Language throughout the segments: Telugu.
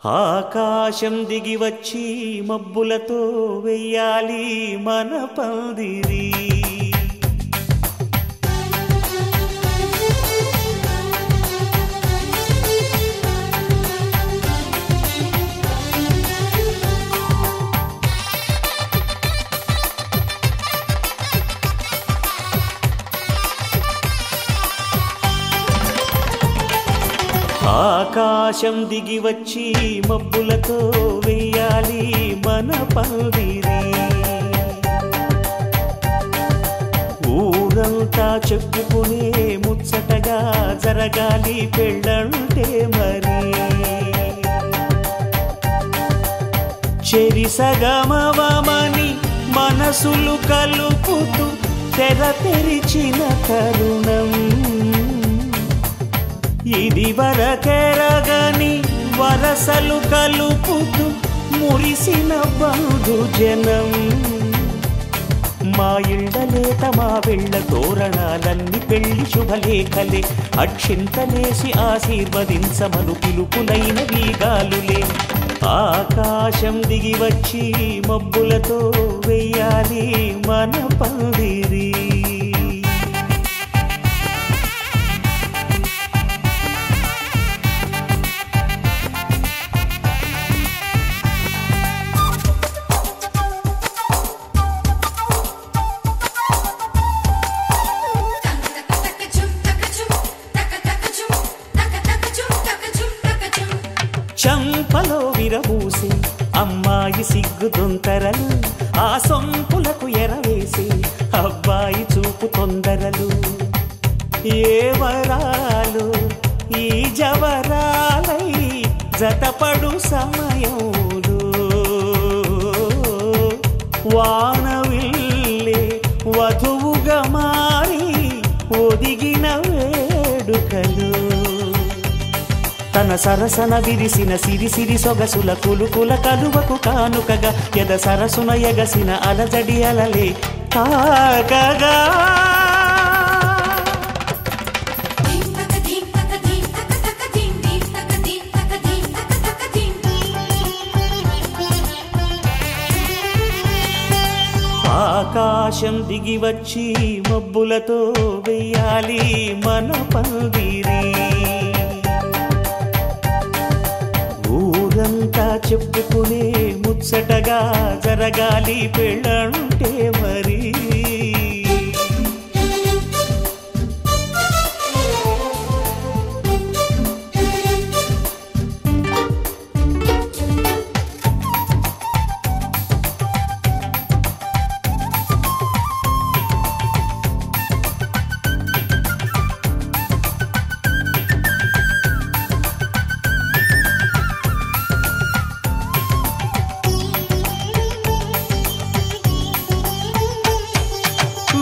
ఆకాశం దిగి వచ్చి మబ్బులతో వెయ్యాలి మన పందిరి. ఆకాశం దిగి వచ్చి మబ్బులతో వెయ్యాలి మన పందిరి. ఊరంతా చెప్పుకునే ముచ్చటగా జరగాలి పెళ్ళంటే మరి. చెరిసగమవమని మనసులు కలుపుతూ తెర తెరిచిన తరుణం. ఇది వరకెరగని వరసలు కలుపుతూ మురిసిన బంధుజనం. మా ఇళ్ళలేత మా వెళ్ళ తోరణాలన్నీ పెళ్లి శుభలేఖలే. అక్షింతలేసి ఆశీర్వదించమను పిలుపులైన వీగాలులే. ఆకాశం దిగి వచ్చి మబ్బులతో వెయ్యాలి మన పందిరి. చంపలో విరబూసి అమ్మాయి సిగ్గుదొంతరలు. ఆ సొంపులకు ఎరవేసి అబ్బాయి చూపు తొందరలు. ఏ వరాలు ఈ జవరాలై జతపడు సమయంలో. వానవిల్లే వధువుగా మారి ఒదిగిన వేడుకలు. తన సరసన విరిసిన సిరిసిరి సొగసుల కులుకుల కలువకు కానుకగా ఎద సరసున ఎగసిన అలజడి అలలే తాకగా. ఆకాశం దిగి వచ్చి మబ్బులతో వెయ్యాలి మన పందిరి. ఊరంతా చెప్పుకునే ముచ్చటగా జరగాలి పెళ్ళంటే మరి.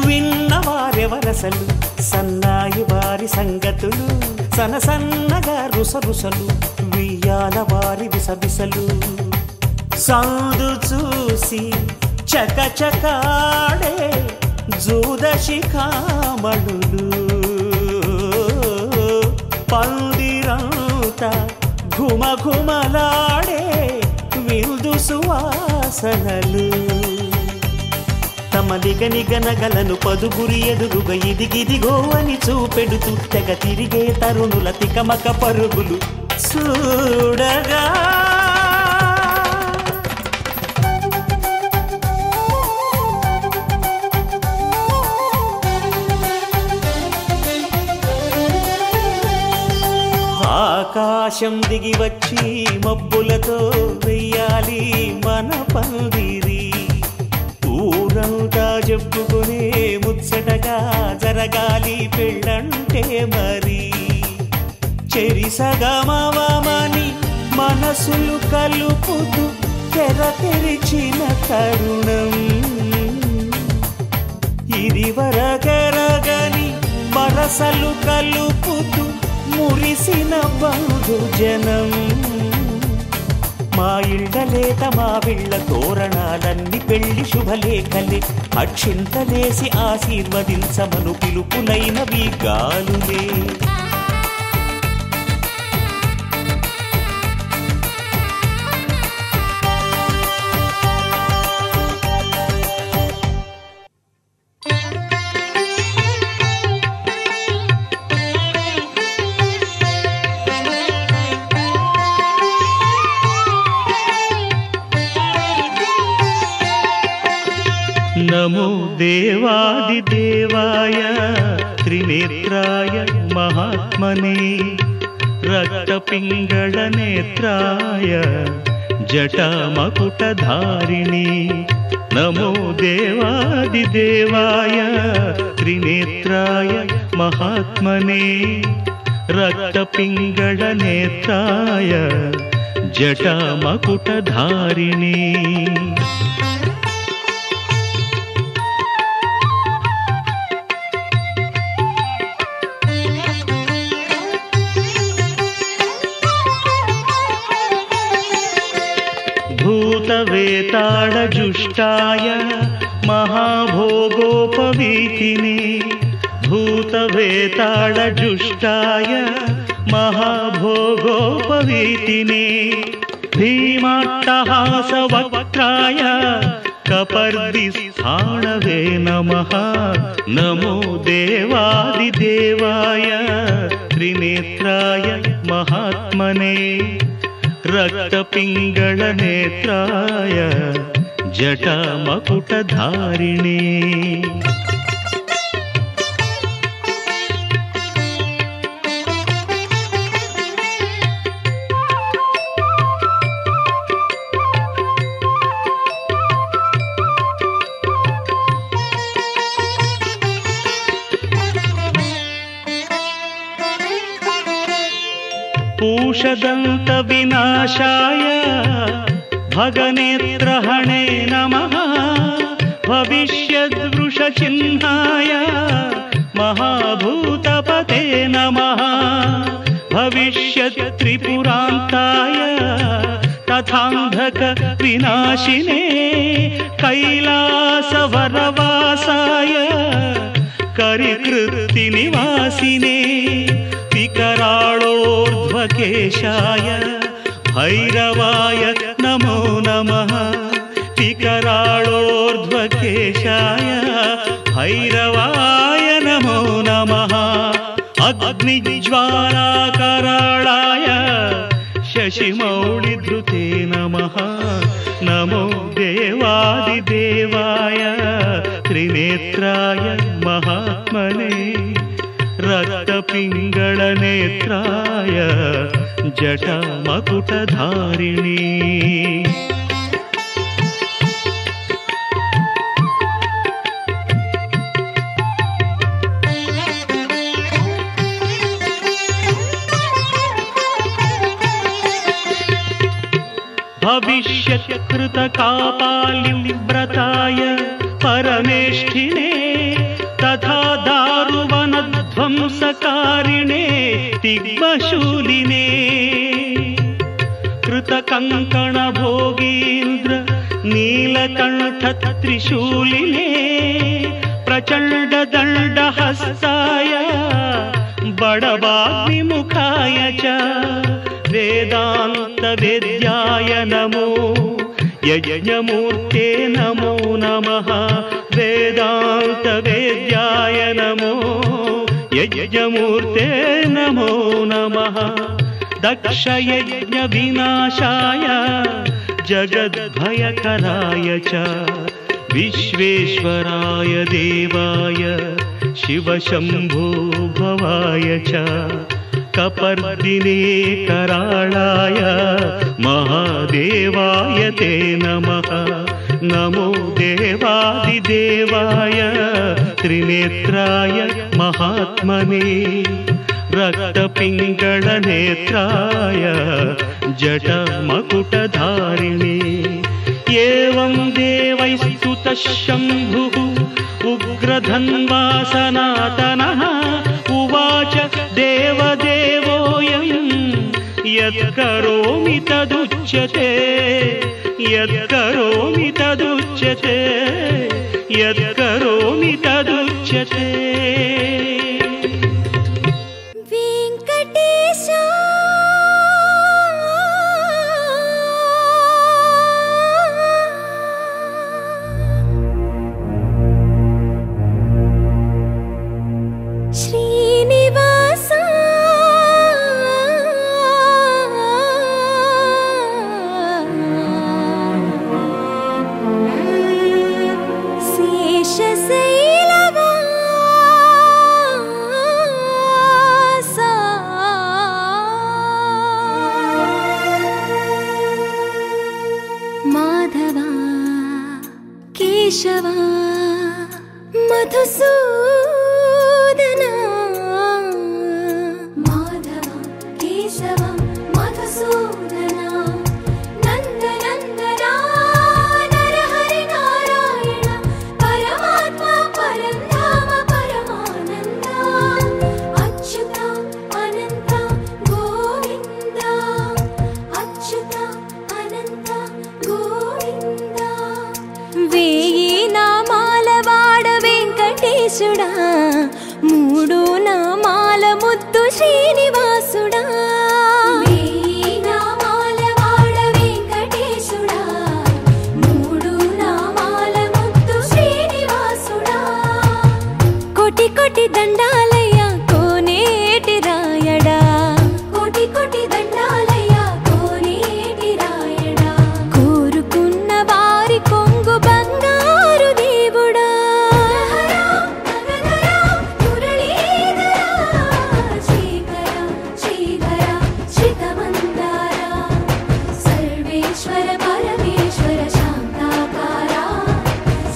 విన్నవారెవరసలు సన్నాయి వారి సంగతులు. సనసన్నగా రుసరుసలు వియ్యాల వారి విసబిసలు. సందు చూసి చకచకాడే జూదశిఖామణులు. పందిరంతా ఘుమఘుమలాడే విందు సువాసనలు. తమ నిగనిగనగలను పదుగురి ఎదురుగా ఇదిగిదిగో అని చూపెడుతూ తెగ తిరిగే తరుణుల తికమక పరుగులు చూడగా. ఆకాశం దిగి వచ్చి మబ్బులతో వెయ్యాలి మన పందిరి. ఊరంతా చెప్పుకునే ముచ్చటగా జరగాలి పెళ్ళంటే మరి. చెరిసగమవమని మనసులు కలుపుతూ తెర తెరిచిన తరుణం. ఇది వరకెరగని వరసలు కలుపుతూ మురిసిన బంధుజనం. మా ఇళ్ళలేత మా వెళ్ళ తోరణాలన్నీ పెళ్లి శుభలేఖలే. అక్షింతలేసి ఆశీర్వదించమను పిలుపులైన వీగాలులే. नमो देवादिदेवाय त्रिनेत्राय महात्मने रक्तपिङ्गळनेत्राय जटामकुटधारिणे नमो देवादिदेवाय त्रिनेत्राय महात्मने रक्तपिङ्गळनेत्राय जटामकुटधारिणे भूतवेताळजुष्टाय महाभोगोपवीतिने भूतवेताळजुष्टाय महाभोगोपवीतिने भीमाट्टहासवक्त्राय कपर्दिस्थाणवे नमः नमो देवादिदेवाय त्रिनेत्राय महात्मने रक्तपिङ्गळनेत्राय जटामकुटधारिणे पूषदन्तविनाशाय भगनेत्रहणे नमः भविष्यद्वृषचिह्नाय महाभूतपते नमः भविष्यत्त्रिपुरान्ताय तथान्धकविनाशिने कैलासवरवासाय करिकृत्तिनिवासिने विकराळोर्ध्वकेशाय भैरवाय नमो नमः विकराळोर्ध्वकेशाय भैरवाय नमो नमः अग्निज्वालाकराळाय शशिमौळिधृते नमः नमो देवादिदेवाय त्रिनेत्राय महात्मने रक्तपिङ्गळनेत्राय जटामकुटधारिणे भविष्यत्कृतकापालिव्रताय परमेष्ठिने तथा दारुवनध्वंसकारिणे तिग्मशूलिने कृतकङ्कणभोगीन्द्र नीलकण्ठत्रिशूलिने प्रचण्डदण्डहस्ताय बडवाग्निमुखाय च वेदान्तवेद्याय नमो यज्ञमूर्ते नमो नमः वेदान्तवेद्याय नमो यज्ञमूर्ते नमो नमः दक्षयज्ञविनाशाय जगद्भयकराय च विश्वेश्वराय देवाय शिवशम्भो भवाय च कपर्दिने कराळाय महादेवाय ते नमः नमो देवादिदेवाय त्रिनेत्राय महात्मने रक्तपिङ्गळनेत्राय जटामकुटधारिणे एवं देवैस्तुतः शम्भुः उग्रधन्वासनातनः उवाच देवदेवोऽयं यत्करोमि तदुच्यते यत्करोमि तदुच्यते यत्करोमि तदुच्यते See కేశవా మధుసూదనా మాధవ కేశవ మధుసూదనా నందనందనా నరహరి నారాయణ పరమాత్మ పరంధామ పరమానంద అచ్యుత అనంత గోవింద అచ్యుత అనంత గోవింద వేయి నామాల వాడ వెంకటేశుడా మూడు నామాల ముద్దు శ్రీనివాసుడా వేయి నామాల వాడ వెంకటేశుడా మూడు నామాల ముద్దు శ్రీనివాసుడా కోటి కోటి దండాలయ్య కోనేటి రాయడా కోటి కోటి దండాలయ్య కోనేటి రాయడా కోరుకున్న వారి కొంగు బంగారు దేవుడా శ్రీకర శ్రీధర శ్రితమందార సర్వేశ్వర పరమేశ్వర శాంతాకార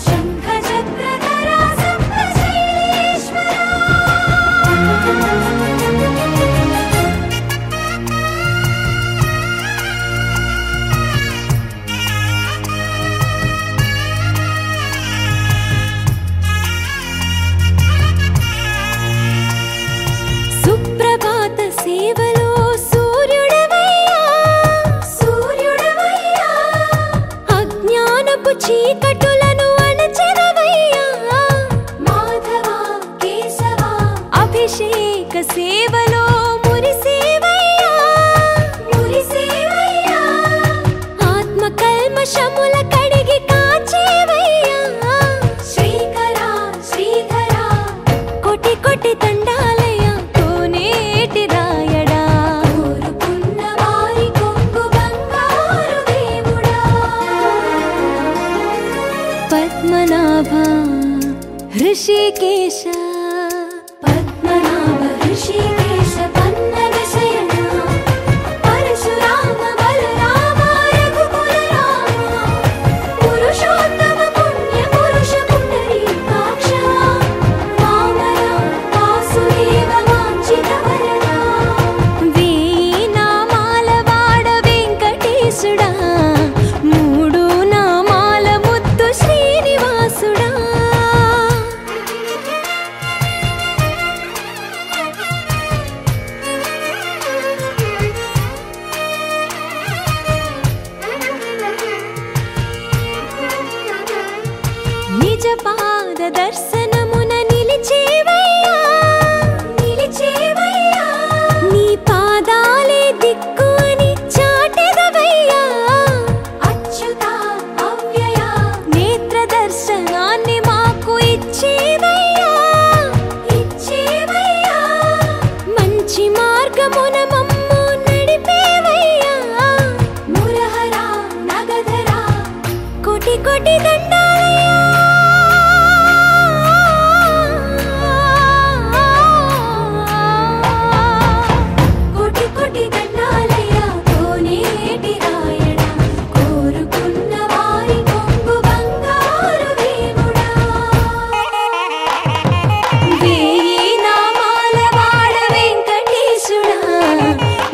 శంఖ చక్రధర సప్తశైలేశ్వర సుప్రభాత సేవలో సూర్యుడవయ్యా సూర్యుడవయ్యా అజ్ఞానపు చీకటులను అణచెదవయ్యా మాధవ కేశవ అభిషేక సేవలో మురిసేవయ్యా మురిసేవయ్యా ఆత్మ కల్మషముల కడిగి కాచేవయ్యా శ్రీకర శ్రీధర కోటి కోటి దండాలయ కోనేటి రాయడా కోరుకున్న వారి కొంగు బంగారు దేవుడా పద్మనాభ హృషికేశ పద్మనాభ హృషికేశ పన్నగ శయన పరశురామ బలరామ రఘుకుల రామ పురుషోత్తమ పుణ్య పురుష పుండరీకాక్ష వామన వాసుదేవ వాంఛిత వరద వేయి నామాల వాడ వెంకటేశుడా మూడు నామాల ముద్దు శ్రీనివాసుడా నిజ పాద దర్శనమున నిలిచేవయ్యా నిలిచేవయ్యా నీ పాదాలే దిక్కు అని చాటెదవయ్యా అచ్యుత అవ్యయ నేత్ర దర్శనాన్ని మాకు ఇచ్చేవయ్యా ఇచ్చేవయ్యా మంచి మార్గమున మమ్ము నడిపేవయ్యా మురహర నగధర కోటి కోటి దండాలయ్యా కోటి కోటి దండాలయ్య కోనేటి రాయడా కోరుకున్న వారి కొంగు బంగారు దేవుడా వేయి నామాల వాడ వెంకటేశుడా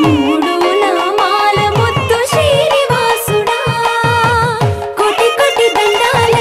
మూడు నామాల ముద్దు శ్రీనివాసుడా కోటి కోటి దండాలయ్య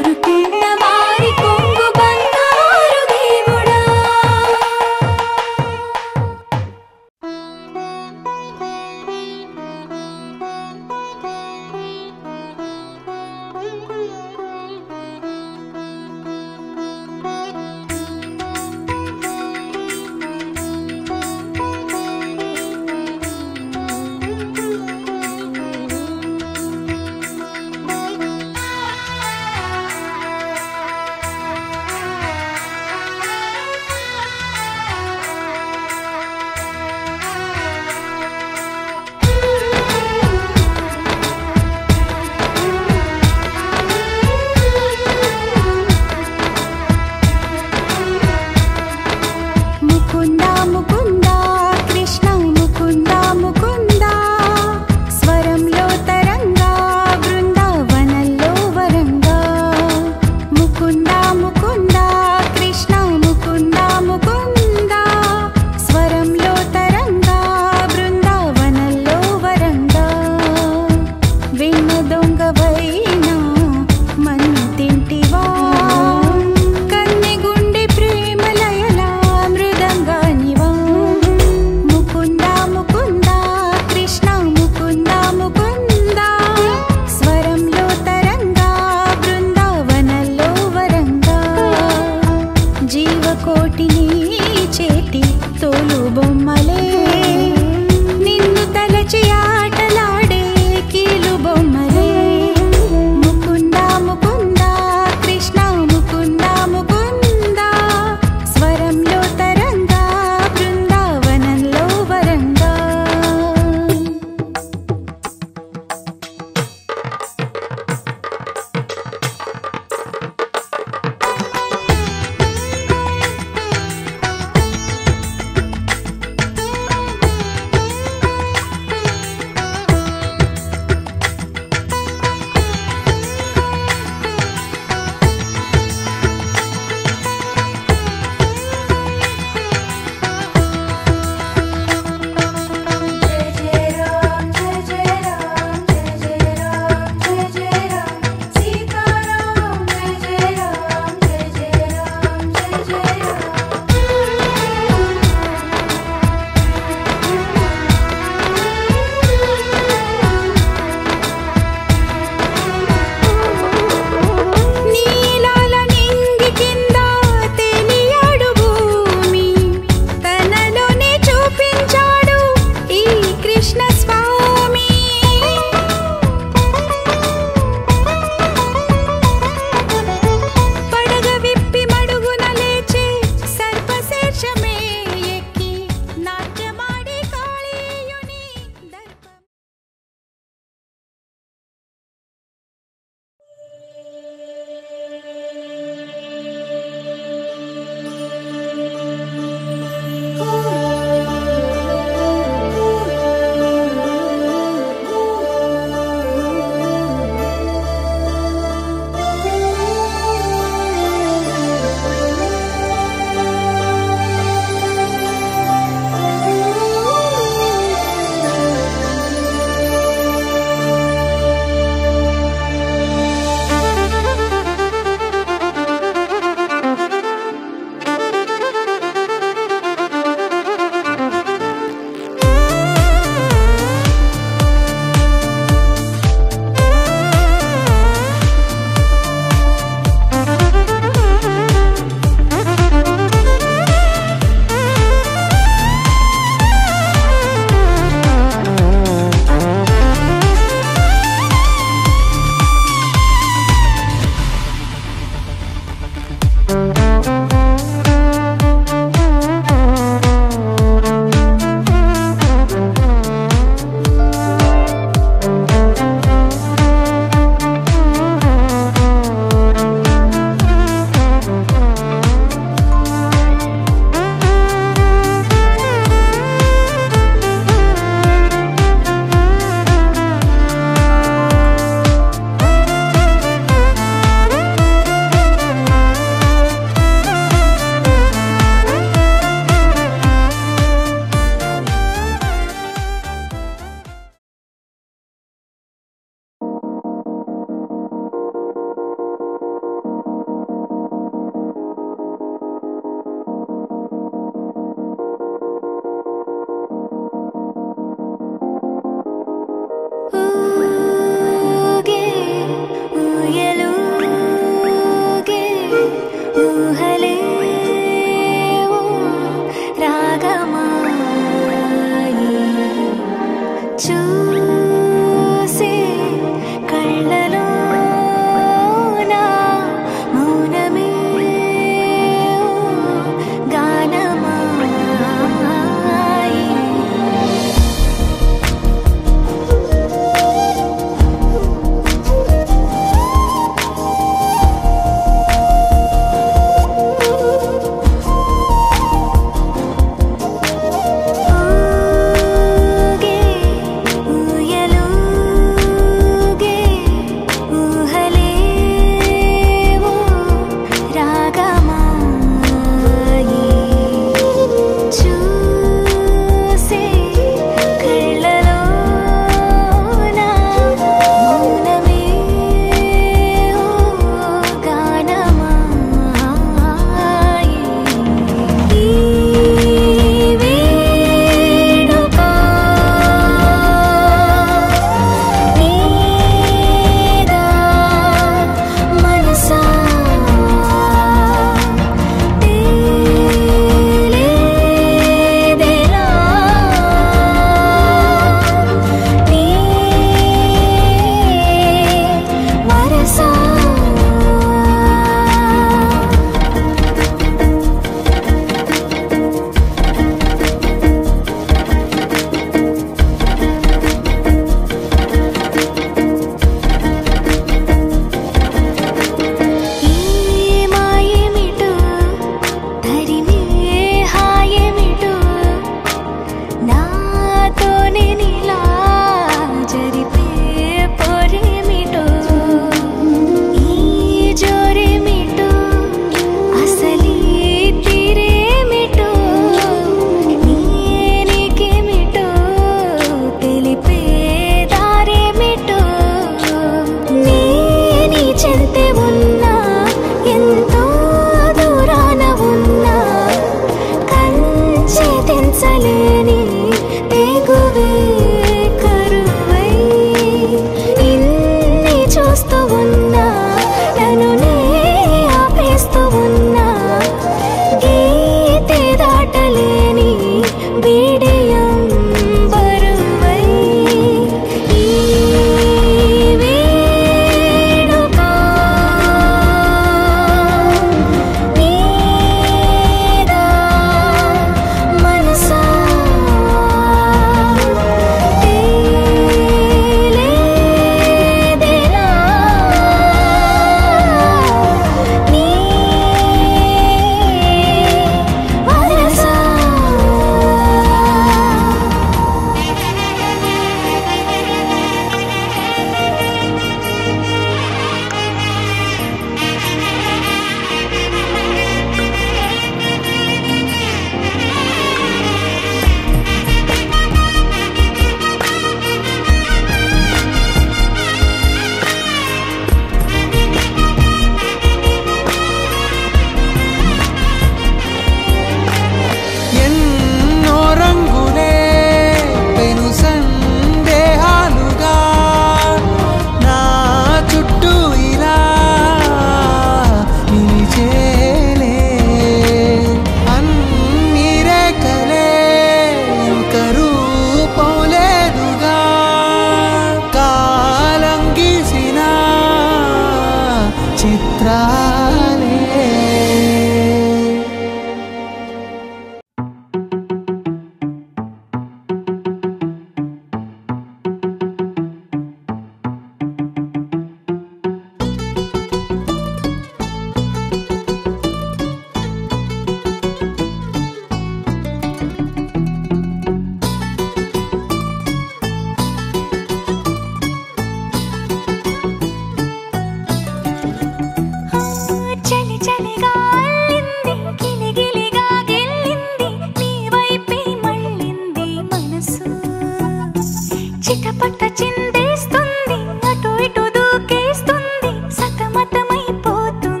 చిటపట చిందేస్తుంది అటు ఇటు దూకేస్తుంది సతమతమైపోతుంది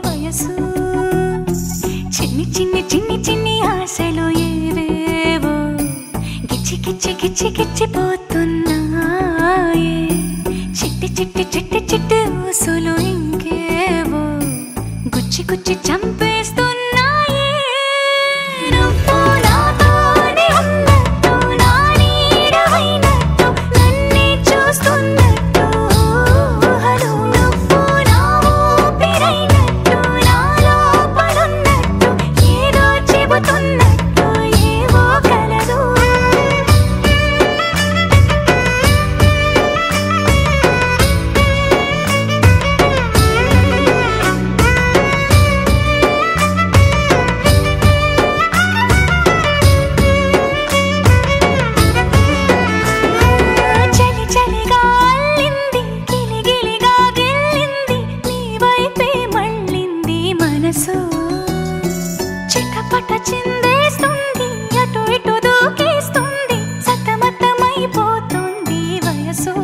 వయసు చిన్ని చిన్ని చిన్ని చిన్ని ఆశలు ఏవేవో గిచ్చి గిచ్చి గిచ్చి గిచ్చిపోతున్నాయే చిట్టి చిట్టి చిట్టి చిట్టి ఊసులు ఇంకేవో గుచ్చి గుచ్చి చంపేస్తున్నాయే నువ్వు నాతోనే ఉన్నట్టు నా నీడవైనట్టు నన్నే చూస్తున్నట్టు ఊహలు నువ్వు నా ఊపిరైనట్టు నా లోపలున్నట్టు ఏదో చెబుతున్నట్టు ఏవో కలదు చలి చలిగా అల్లింది గిలిగిలిగా గిల్లింది నీ వైపే మళ్ళింది మనసు చిటపట చిందేస్తుంది అటు ఇటు దూకేస్తుంది సతమతమైపోతుంది వయసు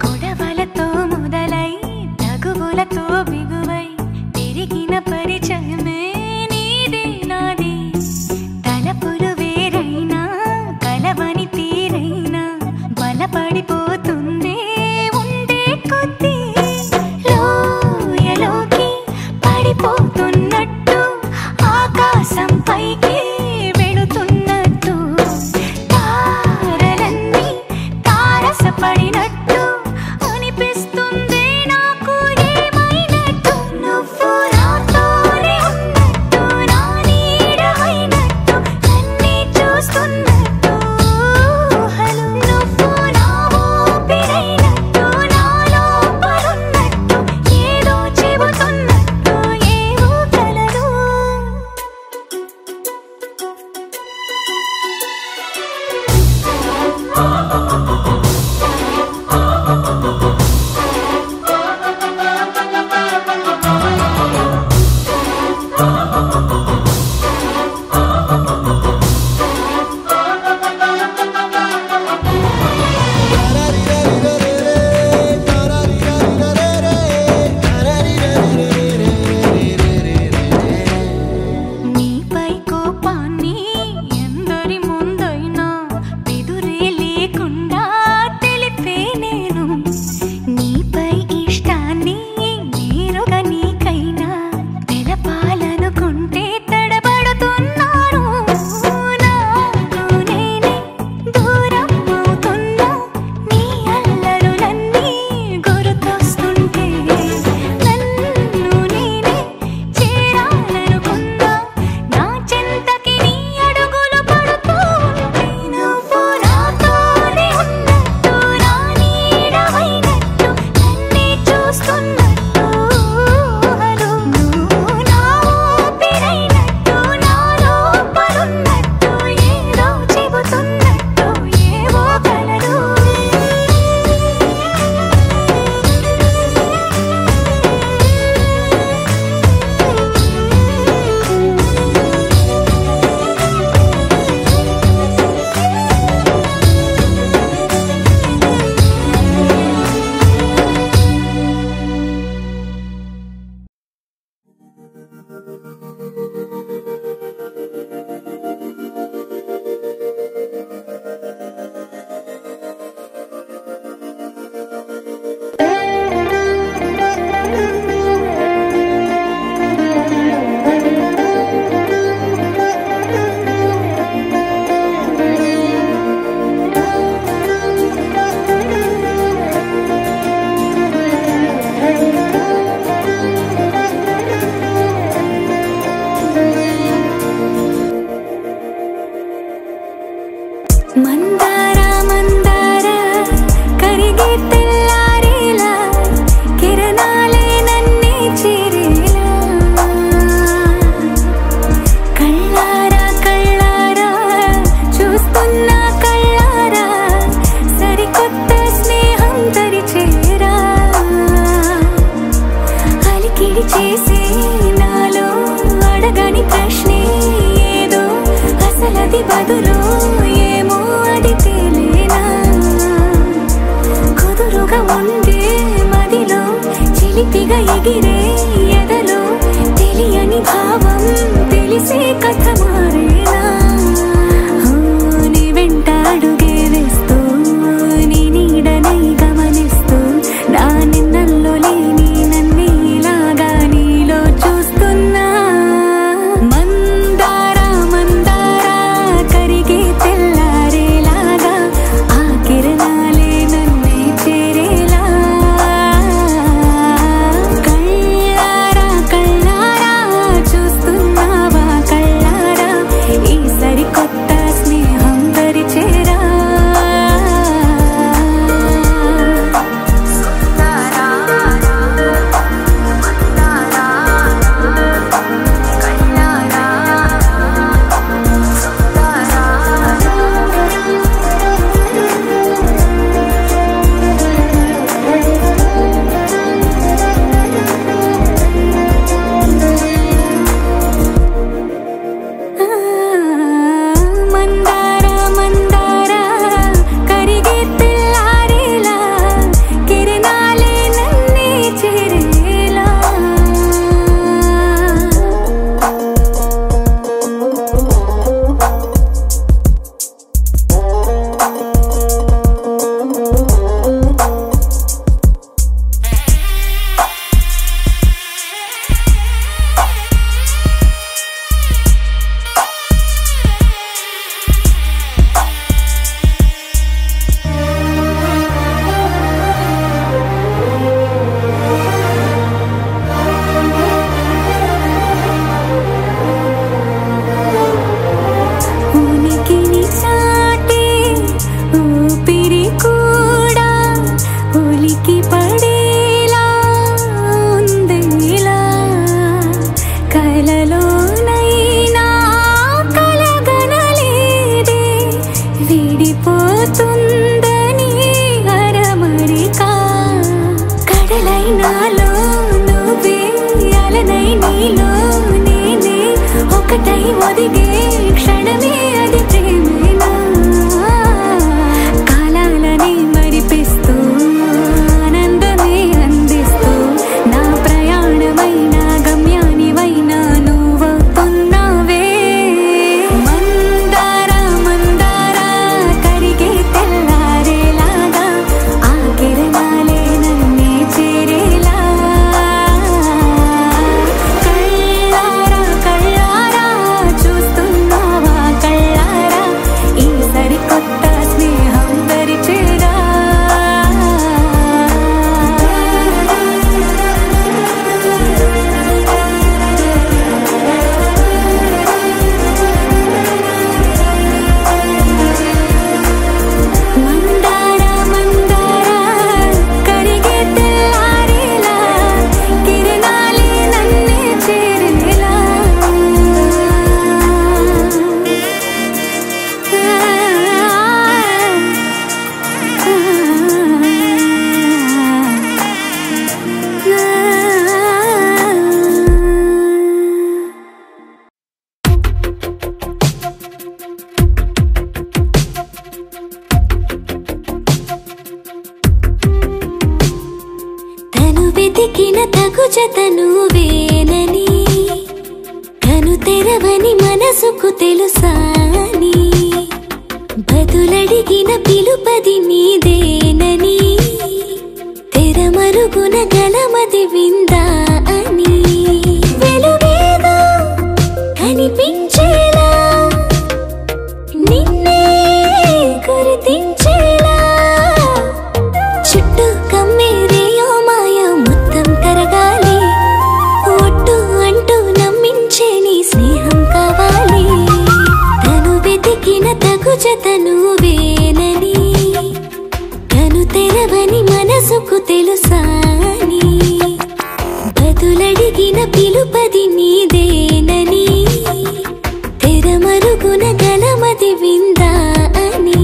గొడవలతో మొదలై తగువులతో బిగువై పెరిగిన పరిచయమే నీది నాది తలపులు వేరైనా కలవని తీరైనా బలపడిపోతుంది ఉండే కొద్దీ లోయలోకి పడిపోతున్నట్టు ఆకాశం పైకి వెళుతున్నట్టు తారలన్నీ తారసపడినట్టు అనిపిస్తుంది నాకు ఏమైనట్టు నువ్వు నాతోనే ఉన్నట్టు నా నీడవైనట్టు నన్నే చూస్తున్నట్టు ఊహలు నువ్వు నా ఊపిరైనట్టు నా లోపలున్నట్టు ఏదో చెబుతున్నట్టు ఏవో కలదు నీపై కోపాన్ని ఎందరి ముందైనా బెదురే లేకుండా తెలిపే నేను నీపై ఇష్టాన్ని నేరుగా నీకైనా తెలపాలనుకుంటే తడబడుతున్నాను నాకు నేనే దూరం అవుతున్నా నీ అల్లరులన్నీ గుర్తొస్తుంటే నన్ను నేనే చేరాలనుకున్నా నా చెంతకి నీ అడుగులు పడుతూ ఉంటే నువ్వు నాతోనే ఉన్నట్టు నా నీడవైనట్టు నన్నే చూస్తున్నట్టు ఊహలు నువ్వు నా ఊపిరైనట్టు నా లోపలున్నట్టు ఏదో చెబుతున్నట్టు ఏవో కలదు మందార మందార విడిపోతుందని అరమరిక కడలైనాలో నువ్వే అలనై నీలో నేనే ఒకటై ఒదిగే క్షణమే అది ప్రేమేనా కాలాలని మరిపిస్తూ ఆనందమే అందిస్తూ నా ప్రయాణమైన గమ్యానివైనా నువ్వుతున్నావే మందార మందార కరిగే తెల్లారేలాగా ఆ కిరణాలే నన్నే చేరేలా కళ్ళారా కళ్ళారా చూస్తున్నావా కళ్ళారా ఈ సరికొత్త స్నేహం దరిచేరా మందార మందార కరిగే తెల్లారేలా కిరణాలే నన్నే చేరేలా తను వెతికిన తగు జత నువ్వేనని కను తెరవని మనసుకు తెలుసాని బదులడిగిన పిలుపది నీదేనని తెరమరుగున గలమది విందా అని వెలుగేదో కనిపించేలా నిన్నే గుర్తించేలా చుట్టూ కమ్మేరేయో మాయ మొత్తం కరగాలి ఒట్టు అంటూ నమ్మించే నీ స్నేహం కావాలి తను వెతికిన తగు జత నువ్వేనని కను తెరవని మనసుకు తెలుసాని బదులడిగిన పిలుపది నీదేనని తెరమరుగున గలమది విందా అని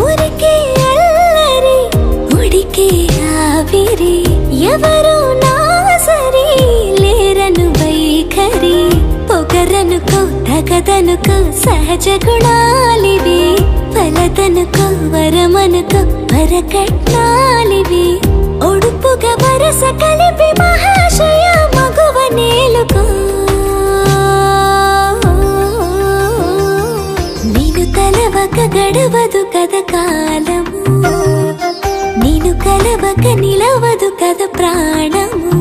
ఊరికే అల్లరి ఉడికే ఆవిరి ఎవరు నా సరి లేరను వైఖరి పొగరనుకో తగదనుకో సహజ గుణాలివి ఫలదనుకో వరమనుకో వరకట్నాలివి ఒడుపుగా వరస కలిపి మహాశయ మగువ నేలుకో నేను తలవక గడవదు కద కాలము నేను కలవక నిలవదు కద ప్రాణము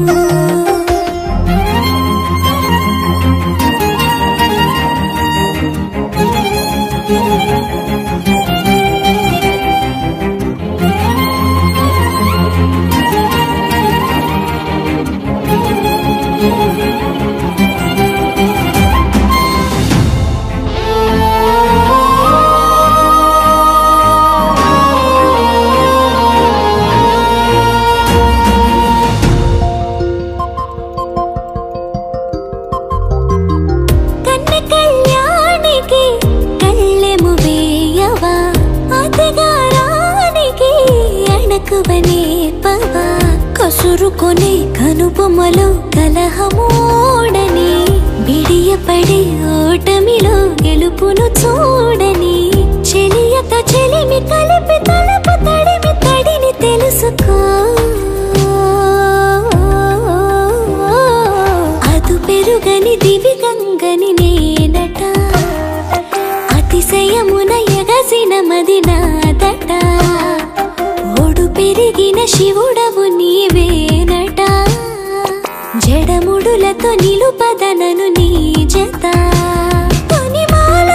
కన్నె కళ్యాణికి కళ్ళెము వేయవా అతగారానికి అణకువనే పవా కసురుకొనే కనుబొమ్మలో కలహమోడని బిడియపడే ఓటమిలో గెలుపును చూడని చెలియత చెలిమి కలిపి తలపు తడిమి తడిని తెలుసుకో అదు పెరుగని దివి గంగని నేనట అతిశయమున ఎగసిన మది నాదట ఓడు పెరిగిన శివుడవు నీవేనట జడముడులతో నిలుపదనను నీ జత ప్రతిమాల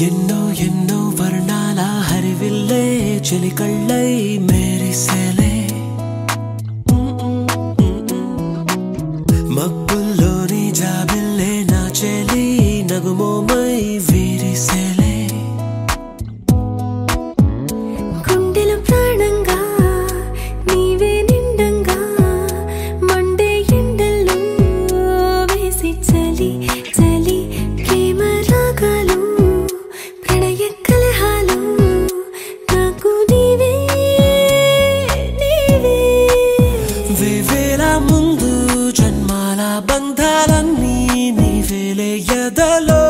ఎన్నో ఎన్నో వర్ణాల హరివిల్లే చిలికళ్ళై మేరిసేలే మబ్బుల్లోని జాబిల్లే నా చెలి నగుమోమై వీరిసేలే గుండెలో ప్రాణంగా నీవే నిండంగా మండే ఎండల్లో వేసి చలి చలి ప్రేమ రాగాలు ప్రణయ కలహాలు నాకు నీవే నీవే వేవేల ముందు జన్మాల బంధాలన్నీ నీవేలే ఎదలో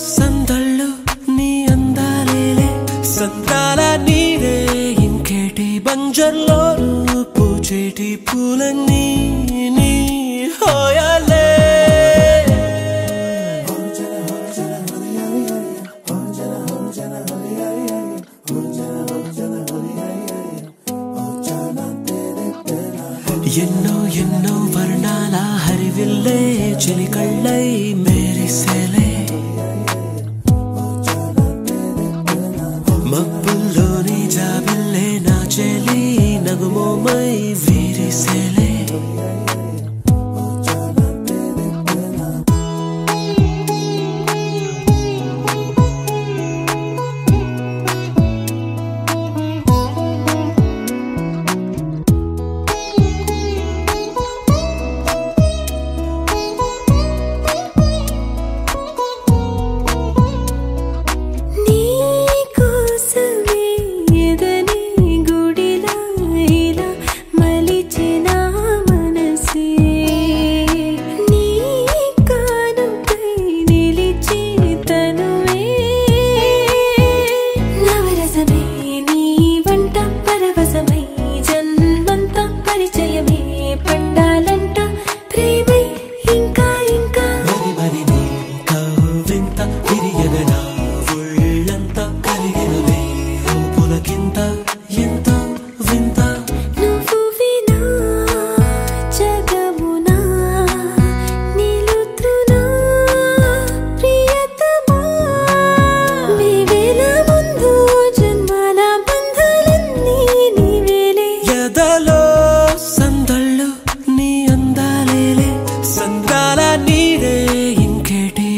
సందళ్ళు నీ అందాలేలే సంతాల నీరే ఇంకేటి బంజర్లోను పూచేటి పూలన్నీ నీ హోయాలే ఎన్నో ఎన్నో వర్ణాల హరివిల్లే చిలికళ్ళై మేరిసేలే మబ్బుల్లోని జాబిల్లే నా చెలి నగుమోమై వీరిసేలే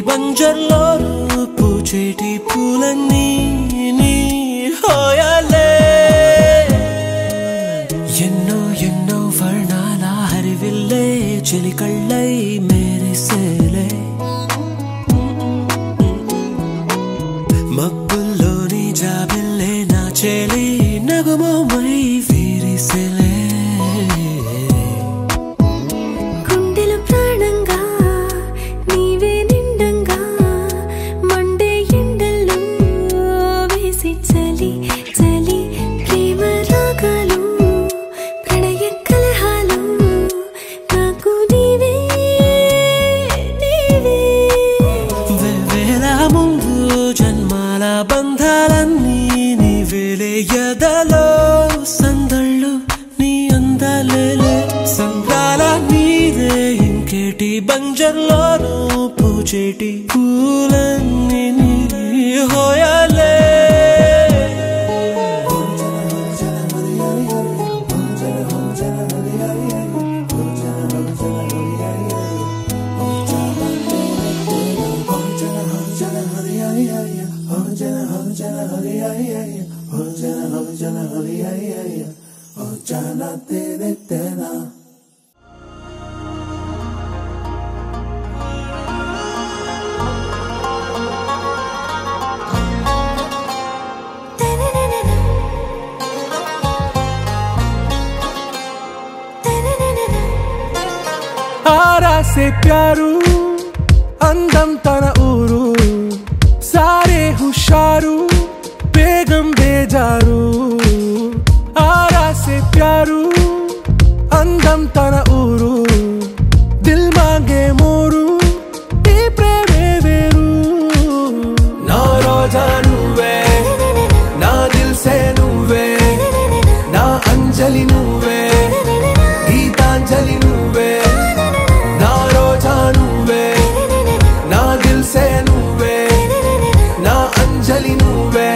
బంజర్లోను పూచేటి పూలన్నీ నీ హోయాలే ఎన్నో ఎన్నో వర్ణాల హరివిల్లే చిలికళ్ళై మేరిసేలే మబ్బుల్లోని జాబిల్లే నా చెలి నగుమోమై వీరిసేలే గుండెలో ప్రాణంగా నీవే నిండంగా మండే ఎండల్లో వేసి చలి చలి ప్రేమ రాగాలు ప్రణయ కలహాలు నాకు నీవే నీవే వేవేల ముందు జన్మాల బంధాలన్నీ నీవేలే ఎదలో సందళ్ళు నీ అందాలేలే సందాల నీదే ఇంకేటి బంజర్లోను పూచేటి పూలన్నీ నీ హోయాలే आरा से प्यारू अंदम तन ऊरू सारे हुशारू बेगम बेजारू आरा से प्यारू अंदम तन ऊरू दिल मांगे मोरू ई రోజా నువ్వే నా దిల్ సే నువ్వే నా అంజలి నువ్వే గీతాంజలి నువ్వే నా రోజా నువ్వే నా దిల్ సే నువ్వే నా అంజలి నువ్వే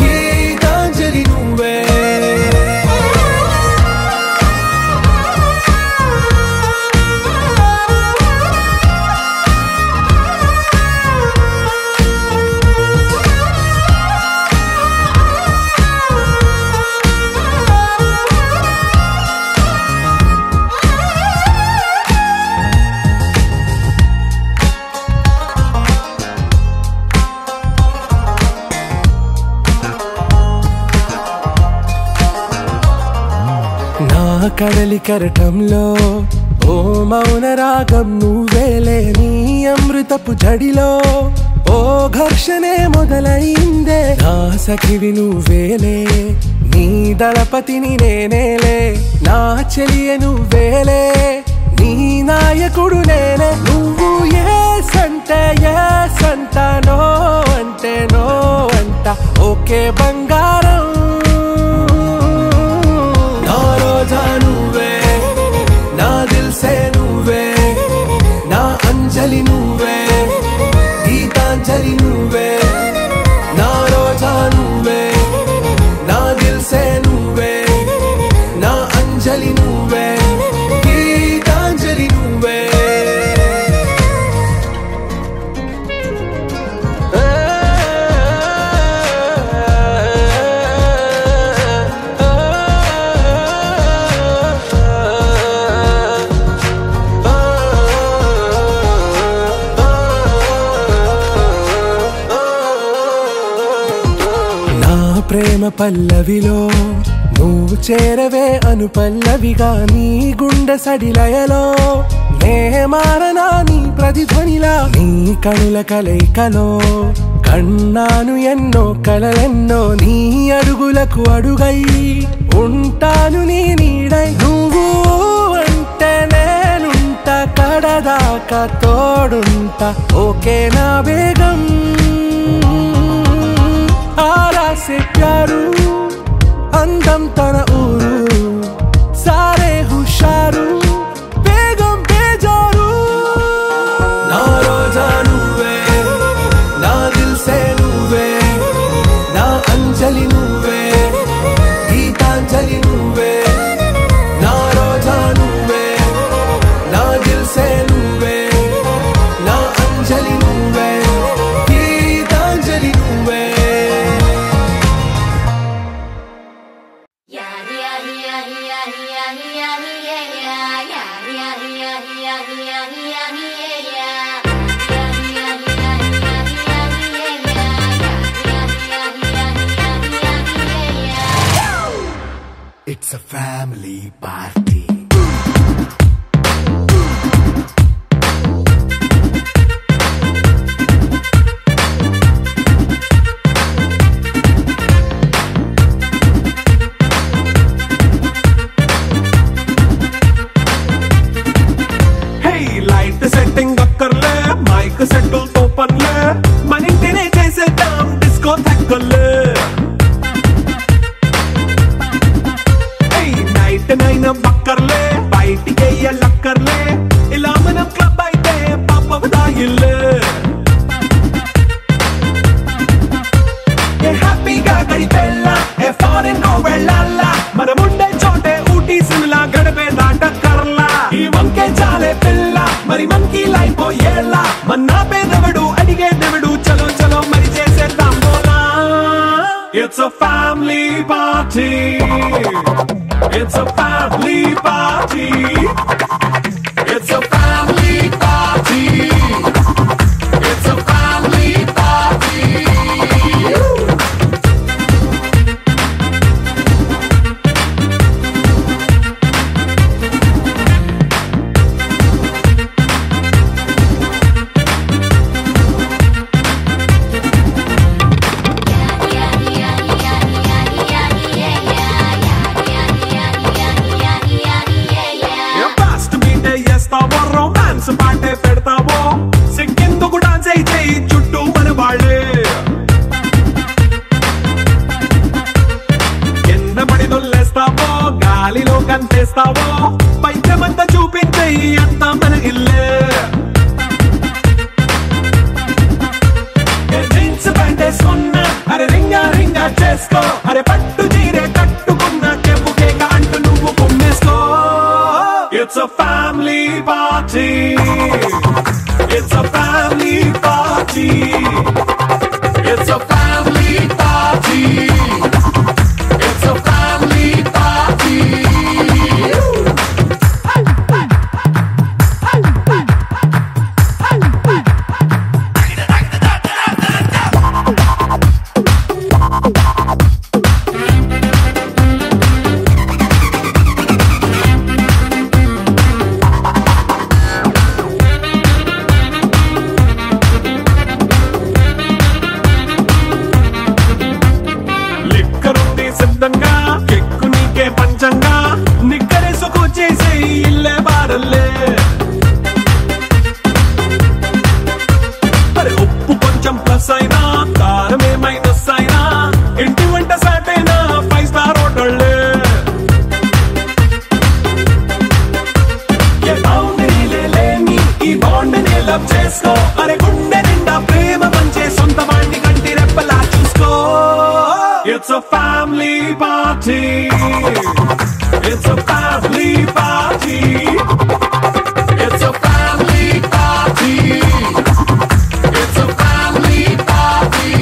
గీతాంజలి నువ్వే కడలి కరటంలో ఓ మౌన రాగం నువ్వేలే నీ అమృతపు జడిలో ఓ ఘర్షణే మొదలైందే నా సఖివి నువ్వేలే నీ దళపతిని నేనేలే నా చెలియ నువ్వేలే నీ నాయకుడు నేనే నువ్వు ఏ సంట నో అంటే నో అంట ఓకే బంగారం రోజా నువ్వే నా దిల్ సే నువ్వే నా అంజలి నువ్వే గీతాంజలి నువ్వే నా రోజా నువ్వే నా దిల్ సే నువ్వే నా అంజలి నువ్వే గీతాంజలి నువ్వే ప్రేమ పల్లవిలో నువ్వు చేరవే అను పల్లవిగా నీ గుండె సడిలయలో నే మారనా నీ ప్రతిధ్వనిలా నీ కనుల కలయికలో కన్నాను ఎన్నో కలలెన్నో నీ అడుగులకు అడుగై ఉంటాను నీ నీడై నువ్వు అంటే నేనుంట కడదాకా తోడుంటా ఓకే నా బేగం आरा से प्यारू अंदम तन ऊरू सारे हुशारू बेगम बेजारू ना रोजा నువ్వే నా దిల్ సే నువ్వే నా అంజలి నువ్వే గీతాంజలి నువ్వే నా రోజా నువ్వే నా దిల్ సే నువ్వే నా అంజలి నువ్వే గీతాంజలి నువ్వే It's a family party. Hey, light setting akkarle, mic settle to panle, manintine chese dam disco thakkale. నైనా బక్కర్లే బయటికి లక్కర్లే ఇలా మనం క్లబ్ అయితే పాప దాయిల్లే ఏ హ్యాపీగా గడిపెళ్ళా ఏ ఫారెన్ నో వెళ్ళాలా మనం ఉండే చోటే ఊటీ సిమ్లా గడిపే దాటక్కర్లా ఈ వంకే చాలే పిల్ల మరి మనకి లైఫ్ ఏళ్ళ మన్నా పేదవడు అడిగే దేవుడు చలో చలో మరి చేసేద్దాం బోలా it's a family party. It's a family party. It's a family party. It's a family party. నిండా చేసుకో అరే పట్టు చీరే కట్టుకున్న చెప్పు కేక అంటూ నువ్వు కుమ్మేసుకో it's a family party it's a family party it's a family party it's a family party సిద్ధంగా కెక్కు నీకే పంచంగా నిక్కరేసుకు చేసే ఇల్లే బారల్లే అరే ఉప్పు కొంచెం ప్లస్ అయినా కారమే మైనస్ అయినా ఇంటి వంట సాటైనా 5 స్టార్ హోటళ్ళే ఏ బౌండరీలే లేని ఈ బాండ్ని లవ్ చేసుకో అరే గుండె నిండా ప్రేమ పంచే సొంత వాణ్ణి కంటి రెప్పలా చూసుకో It's a family party. It's a family party. It's a family party. It's a family party.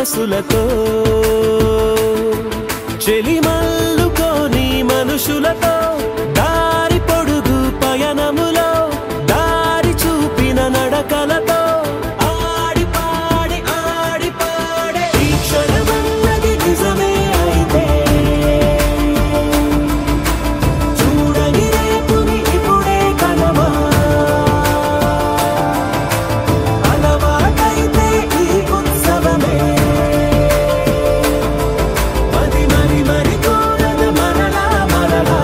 మనసులతో చెలిమల్లుకోని మనుషులతో దారి పొడుగు పయనములో దారి చూపిన నడకలతో ఆడి పాడే ఈ క్షణమన్నది నిజమే అయితే చూడని రేపుని ఇప్పుడే కలవా అలవాటైతే ఈ ఉత్సవమే మరి కోరద మరలా మరలా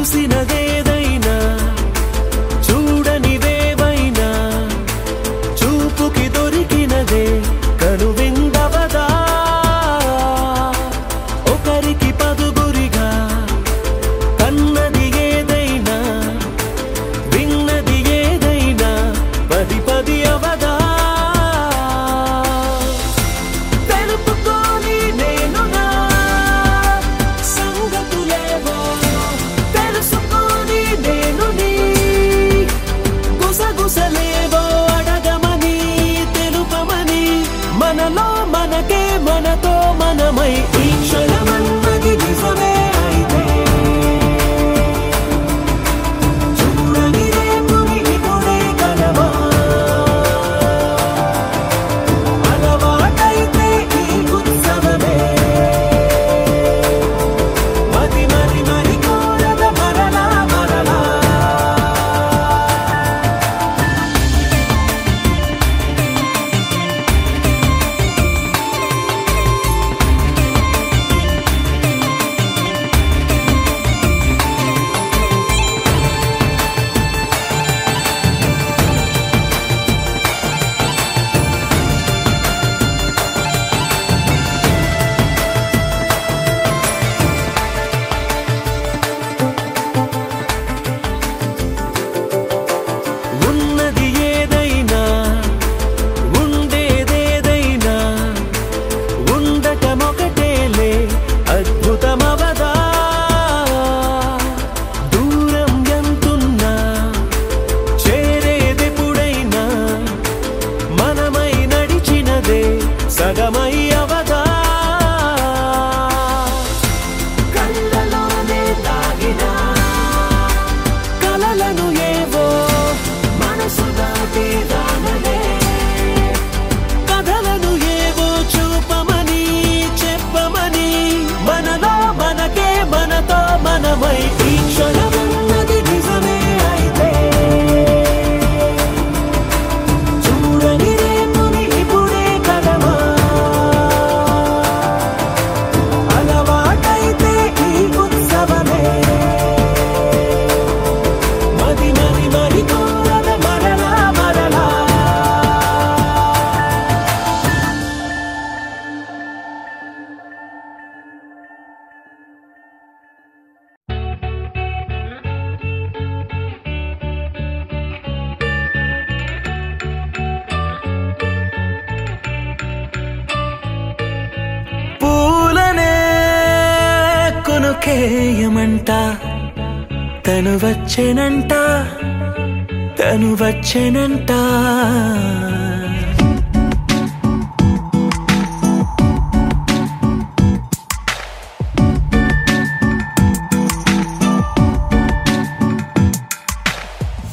చూసినదేదైనా చూడనివేవైనా చూపుకి దొరికినదే కనువిందవదా ఒకరికి పదుగురిగా కన్నది ఏదైనా విన్నది ఏదైనా పది అవదా తెలుపుకోని నేను నా సంగతులేవో తెలుసుకొని నేను నీ గుసగుసలేవో అడగమని తెలుపమని మనలో మనకే మనతో మనమై ఈ క్షణమన్నది నిజమే అయితే చూడని రేపుని ఇప్పుడే కలవా అలవాటైతే ఈ ఉత్సవమే మరి కోరద మరలా మరలా ఉన్నది ఏదైనా ఉండేదేదైనా ఉండటమొకటేలే అద్భుతమవదా దూరం ఎంతున్నా చేరేదెప్పుడైనా మనమై నడిచినదే సగమై అవదా కళ్ళలోనే దాగిన కలలను ఏవో మనసు దాటి రానలే కథలను ఏవో చూపమని చెప్పమని మనలో మనకే మనతో మనమై ఈ క్షణమన్నది నిజమే అయితే చూడని రేపుని ఇప్పుడే కలవా అలవాటైతే ఈ ఉత్సవమే మరి కోరద మరలా మరలా పూలనే కొనుకేయమంట తను వచ్చేనంట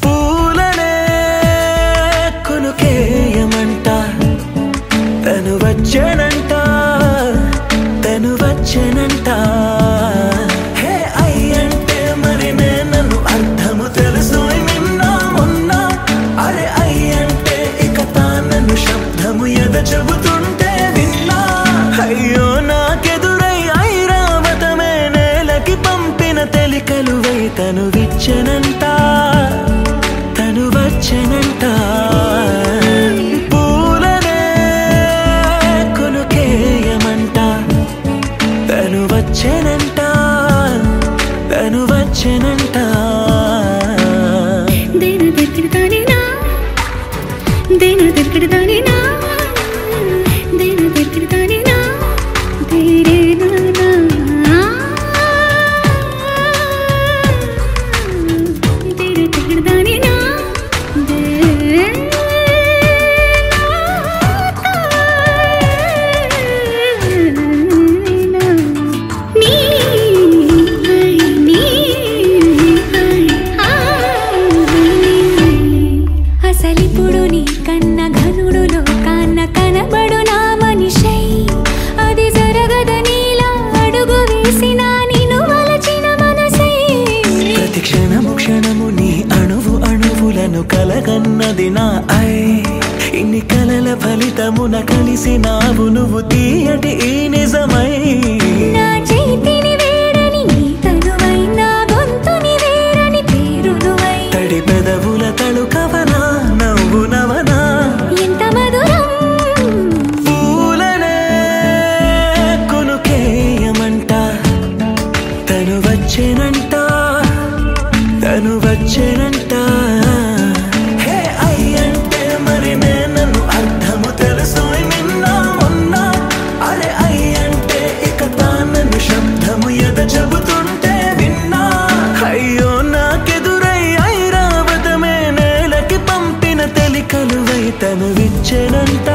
పూలనే కొనుకేయమంట తను వచ్చేనంట హే అయ్యంటే మరి నన్ను అర్థము తెలుసు నిన్న మొన్న అరే అయ్యంటే ఇక తానన్ను శబ్దము ఎద చెబుతుంటే విన్నా అయ్యో నాకెదురై ఐరావతమే నేలకి పంపిన తెలికలువై తను విచ్చనంట తను వచ్చనంట పూలనే వచ్చెనంట దేని దగ్గరదానినా దేని దగ్గరదానినా దేని దగ్గరదానినా దేరేనా దేని దగ్గరదానినా అసలిప్పుడు నీ కన్న ఘనుడులో కాన్న కనబడు నా మనిషై అది జరగదనిలా అడుగు వేసిన నిన్ను వలచిన మనసై ప్రతి క్షణము క్షణము నీ అణువు అణువులను కలగన్నది నా ఐ ఇన్ని కలల ఫలితమున కలిసినావు నువ్వు తీయటి ఈ నిజమై నా చేతిని వేడని నీ తనువై నా గొంతుని వేరని పేరు నువ్వై తడి పెదవుల తళుకవనా నవ్వు నవనా ఎంత మధురం పూలనే కొనుకేయమంట తను వచ్చేనంట తను వచ్చేనంట హే అయ్యంటే మరి నన్ను అర్థము తెలుసు నిన్న మొన్న అరే అయ్యంటే ఇక తానను శబ్దము ఎద చెబుతుంటే విన్నా అయ్యో నాకెదురై ఐరావతమే నేలకి పంపిన తెలికలువై తను విచ్చెనంట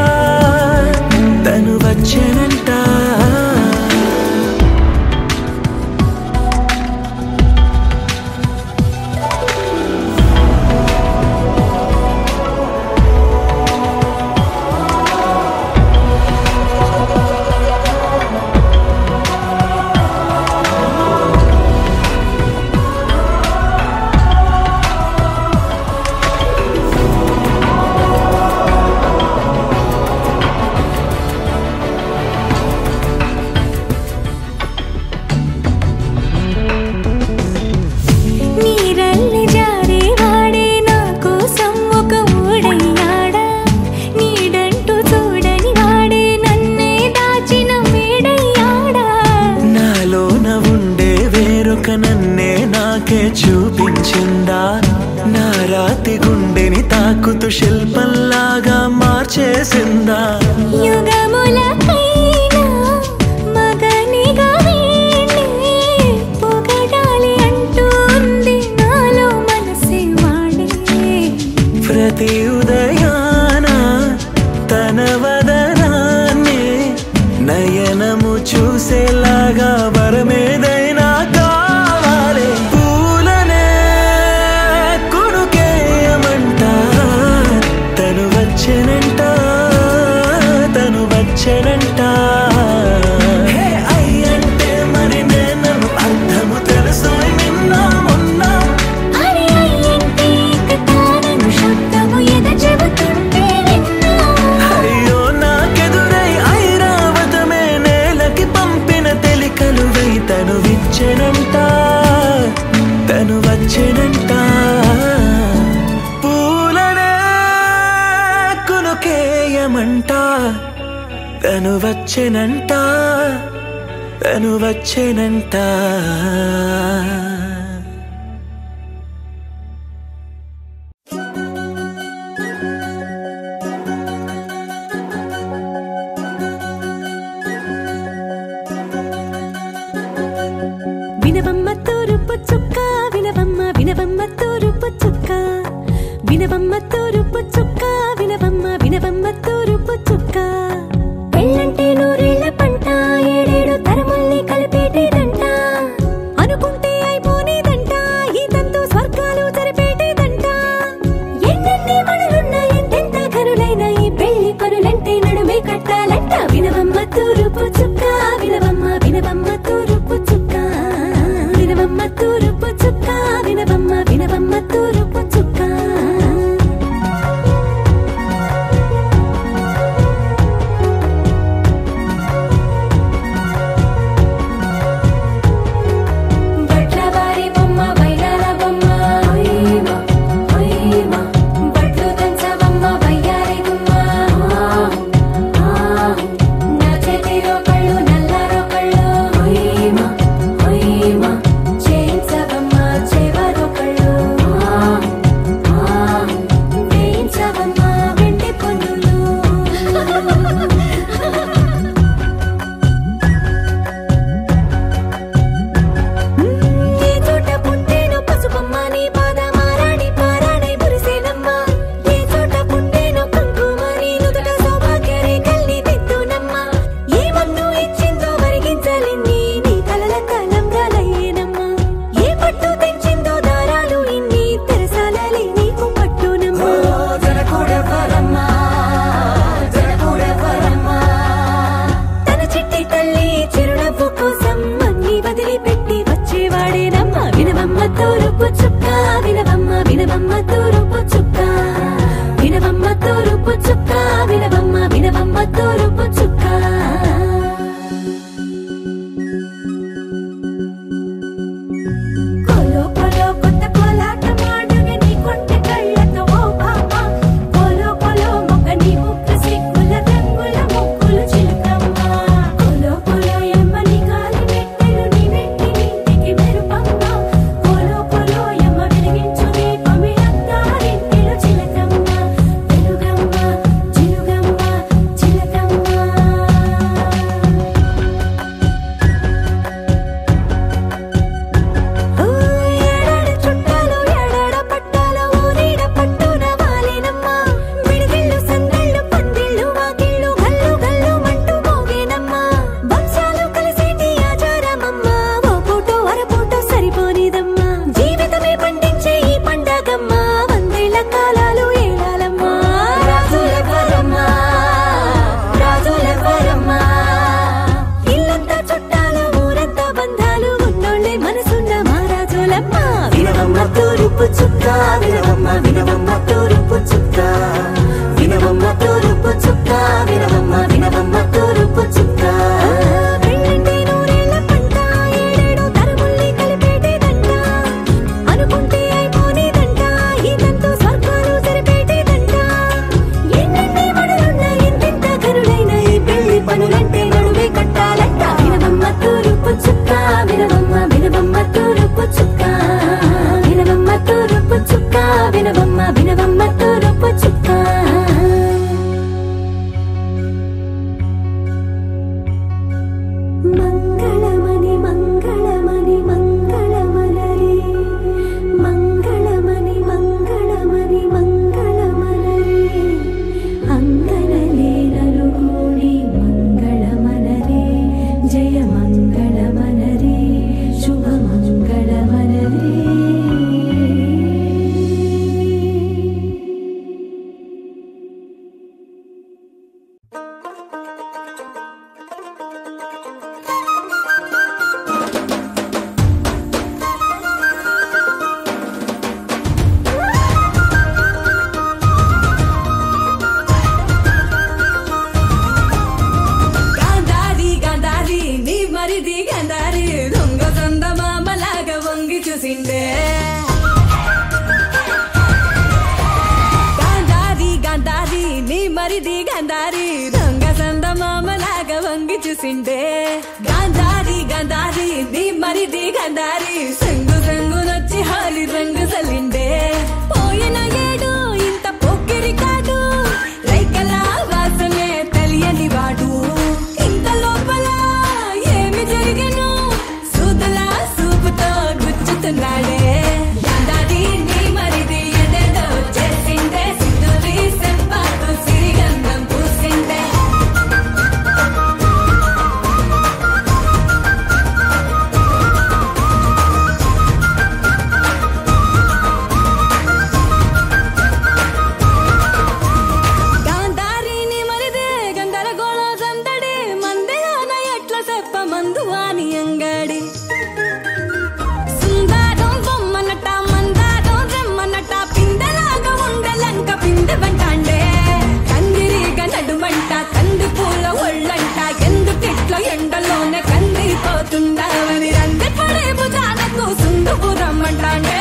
తను వచ్చెనంట నీరల్లి జారే వాడే నా కోసం ఒక ఊడయ్యాడా నీడంటూ చూడని వాడే నన్నే దాచిన మేడయ్యాడా నాలోన ఉండే వేరొక నన్నే నాకే చూపించిందా నా రాతి గుండెని తాకుతూ శిల్పంలాగా మార్చేసిందా యుగములకైనా మగనిగా వీణ్ణి పొగడాలి అంటూ ఉంది నాలో మనసే వాడే ప్రతి ఉదయాన తన వదనాన్ని నయనము చూసేలాగా వరమేదైనా కావాలి పూలనే కొనుకేయమంట తను వచ్చెనంట తను వచ్చెనంట హే అయ్యంటే మరి నన్ను అర్థము తెలుసు నిన్న మొన్న అరే అయ్యంటే ఇక తానను శబ్దము ఎద చెబుతుంటే విన్నా అయ్యో నాకెదురై ఐరావతమే నేలకి పంపిన తెలికలువై తను విచ్చెనంట తను వచ్చెనంట పూలనే కొనుకేయమంట తను వచ్చెనంట తను వచ్చెనంట వినవమ్మ తూరుపు చుక్క వినవమ్మ వినవమ్మ తూరుపు చుక్క వినవమ్మ తూరుపు చుక్క వినవమ్మ వినవమ్మ తూరుపు చుక్క పెళ్ళంటే నూరేళ్ల పంట ఏడేడు తరముల్ని కలిపేటేదంట అనుకుంటే అయిపోనేదంట ఈ తంతు స్వర్గాలు జరిపేటేదంట ఎన్నెన్ని మనలున్న ఎంతెంత కరులైన ఈ పెళ్లి పనులంటే నడుమే కట్టాలంట వినవమ్మ తూరుపు చుక్క వినవమ్మ వినవమ్మ తూరుపు చుక్క వినవమ్మ తూరుపు చుక్క వినవమ్మ వినవమ్మ తూరుపు చుక్క బట్లు దంచవమ్మ వయ్యారి గుమ్మ నా చేతిలో కళ్ళు నల్ల వినవమ్మ తూరుపు చుక్క వినవమ్మ తూరుపు చుక్క వినవమ్మ వినవమ్మ తూరుపు చుక్క పెళ్ళంటే నూరేళ్ల పంట ఏడేడు తరముల్ని కలిపేటేదంట అనుకుంటే అయిపోనేదంట ఇదంతా స్వర్గాలు సరిపేటేదంట ఎన్నెన్ని మడులున్న ఎంతెంత కరుడైన ఈ పెళ్లి పనులంటే నడువే కట్టాలంట వినవమ్మ తూరుపు చుక్క వినవమ్మ వినవమ్మ తూరుపు చుక్క వినవమ్మ తూరుపు చుక్క వినవమ్మ వినవమ్మ తూరుపు చుక్క మంగళమణి మంగళమణి మంగళమలరే మంగళమణి మంగళమణి మంగళమలరే అంగనలే నలుగూడి మంగళమనరే జయ మంగళమనరే శుభ మంగళమనరే గాంధారి గాంధారి నీ మరిది గాంధారి దొంగ సంద మామలాగా వంగి చూసిండే గాంధారి గాంధారి నీ మరిది గాంధారి దొంగ సంద మామలాగా వంగి చూసిండే గాంధారి గాంధారి నీ మరిది గాంధారి సంగు సంగు నొచ్చి హాలి రంగు సలిండే పోయిన ఏడు ఇంత పొక్కిరి కాదు రైకల వాసనే తెలియని వాడు ఇంత లోపల ఏమి జరిగను సూదులా సూపుతో గుచ్చుతున్నాడే గాంధారి నీ మరిది ఎదేదో చేసిండే సింధూరి సెంపాకు సిరిగంధం పూసిండే గాంధారి నీ మరిదే గందరగోళ సందడి మందిలోన ఎట్ల చెప్ప మందు అని అంగడి సుందరం బొమ్మనట మందారం రెమ్మనట పిందెలాగా ఉండలంక పిందె వంటాండే కందిరిగా నడుమంట కంది పూల ఒళ్ళంట ఎందుకిట్ల ఎండలోనే కందిపోతుండవని రంది పడే భుజాలకు సుందుపు రమ్మంటాండే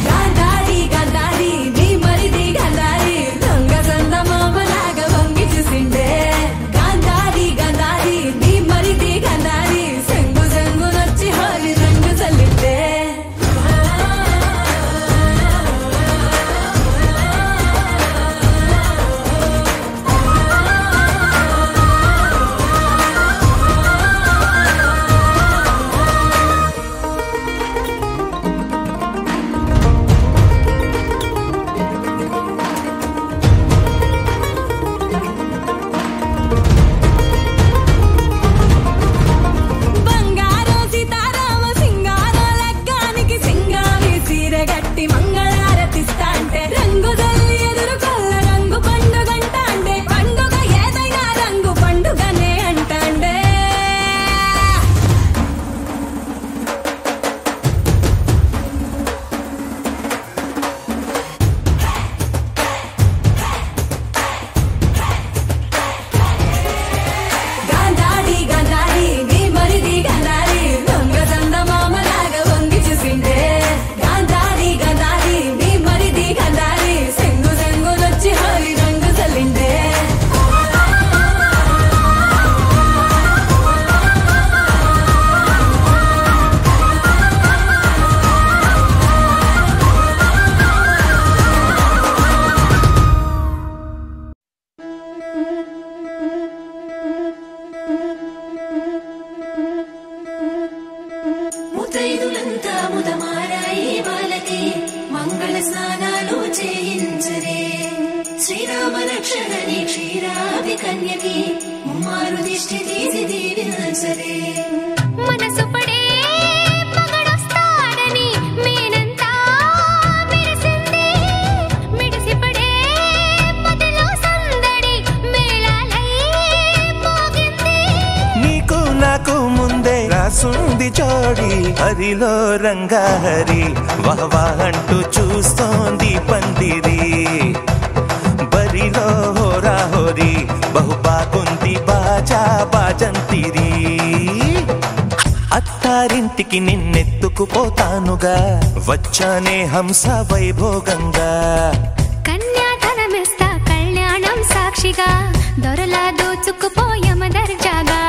గాంధారి గాంధారి నీ మరిది గాంధారి దొంగ సంద మామలాగా వంగి చూసిండే గాంధారి గాంధారి నీ మరిది గాంధారి సంగు సంగు నొచ్చి హాలి రంగు చల్లిండే బంగారం సీతారామ సింగారం లగ్గానికి సింగారి సీరగట్టి మంగళారతిస్తా అంటే రంగు జల్లి ఎదురు కొల్ల రంగు పండుగంట అంటే పండుగ ఏదైనా రంగు పండుగనే అంటాండే గాంధారి గాంధారి నీ మరిది గాంధారి దొంగ సంద మామలాగా వంగి చూసిండే గాంధారి గాంధారి నీ మరిది గాంధారి సంగు సంగు నొచ్చి హాలి రంగు చల్లిండే ముతైదులంతా ముదమారాయి వాళ్ళకి మంగళ స్నానాలు చేయించరే శ్రీరామ రక్షణని క్షీరాది కన్యకి ముమ్మారు దిష్టి తీసి దీవించరే మనసు పడే మగడొస్తాడని మేనంతా మెరిసింది మిడిసి పడే మదిలో సందడి మేళాలై మోగింది నీకు నాకు ముందే రాసుంది బాగుంది జోడి హరిలో రంగాహరి వహవా అంటూ చూస్తోంది పందిరి బరిలో హోరా హోరీ బహు బాగుంది బాజా బాజంతిరి అత్తారింటికి నిన్నెత్తుకుపోతానుగా వచ్చానే హంస వైభోగంగా కన్యాధనమిస్తా కళ్యాణం సాక్షిగా దొరలా దోచుకుపోయమ దర్జాగా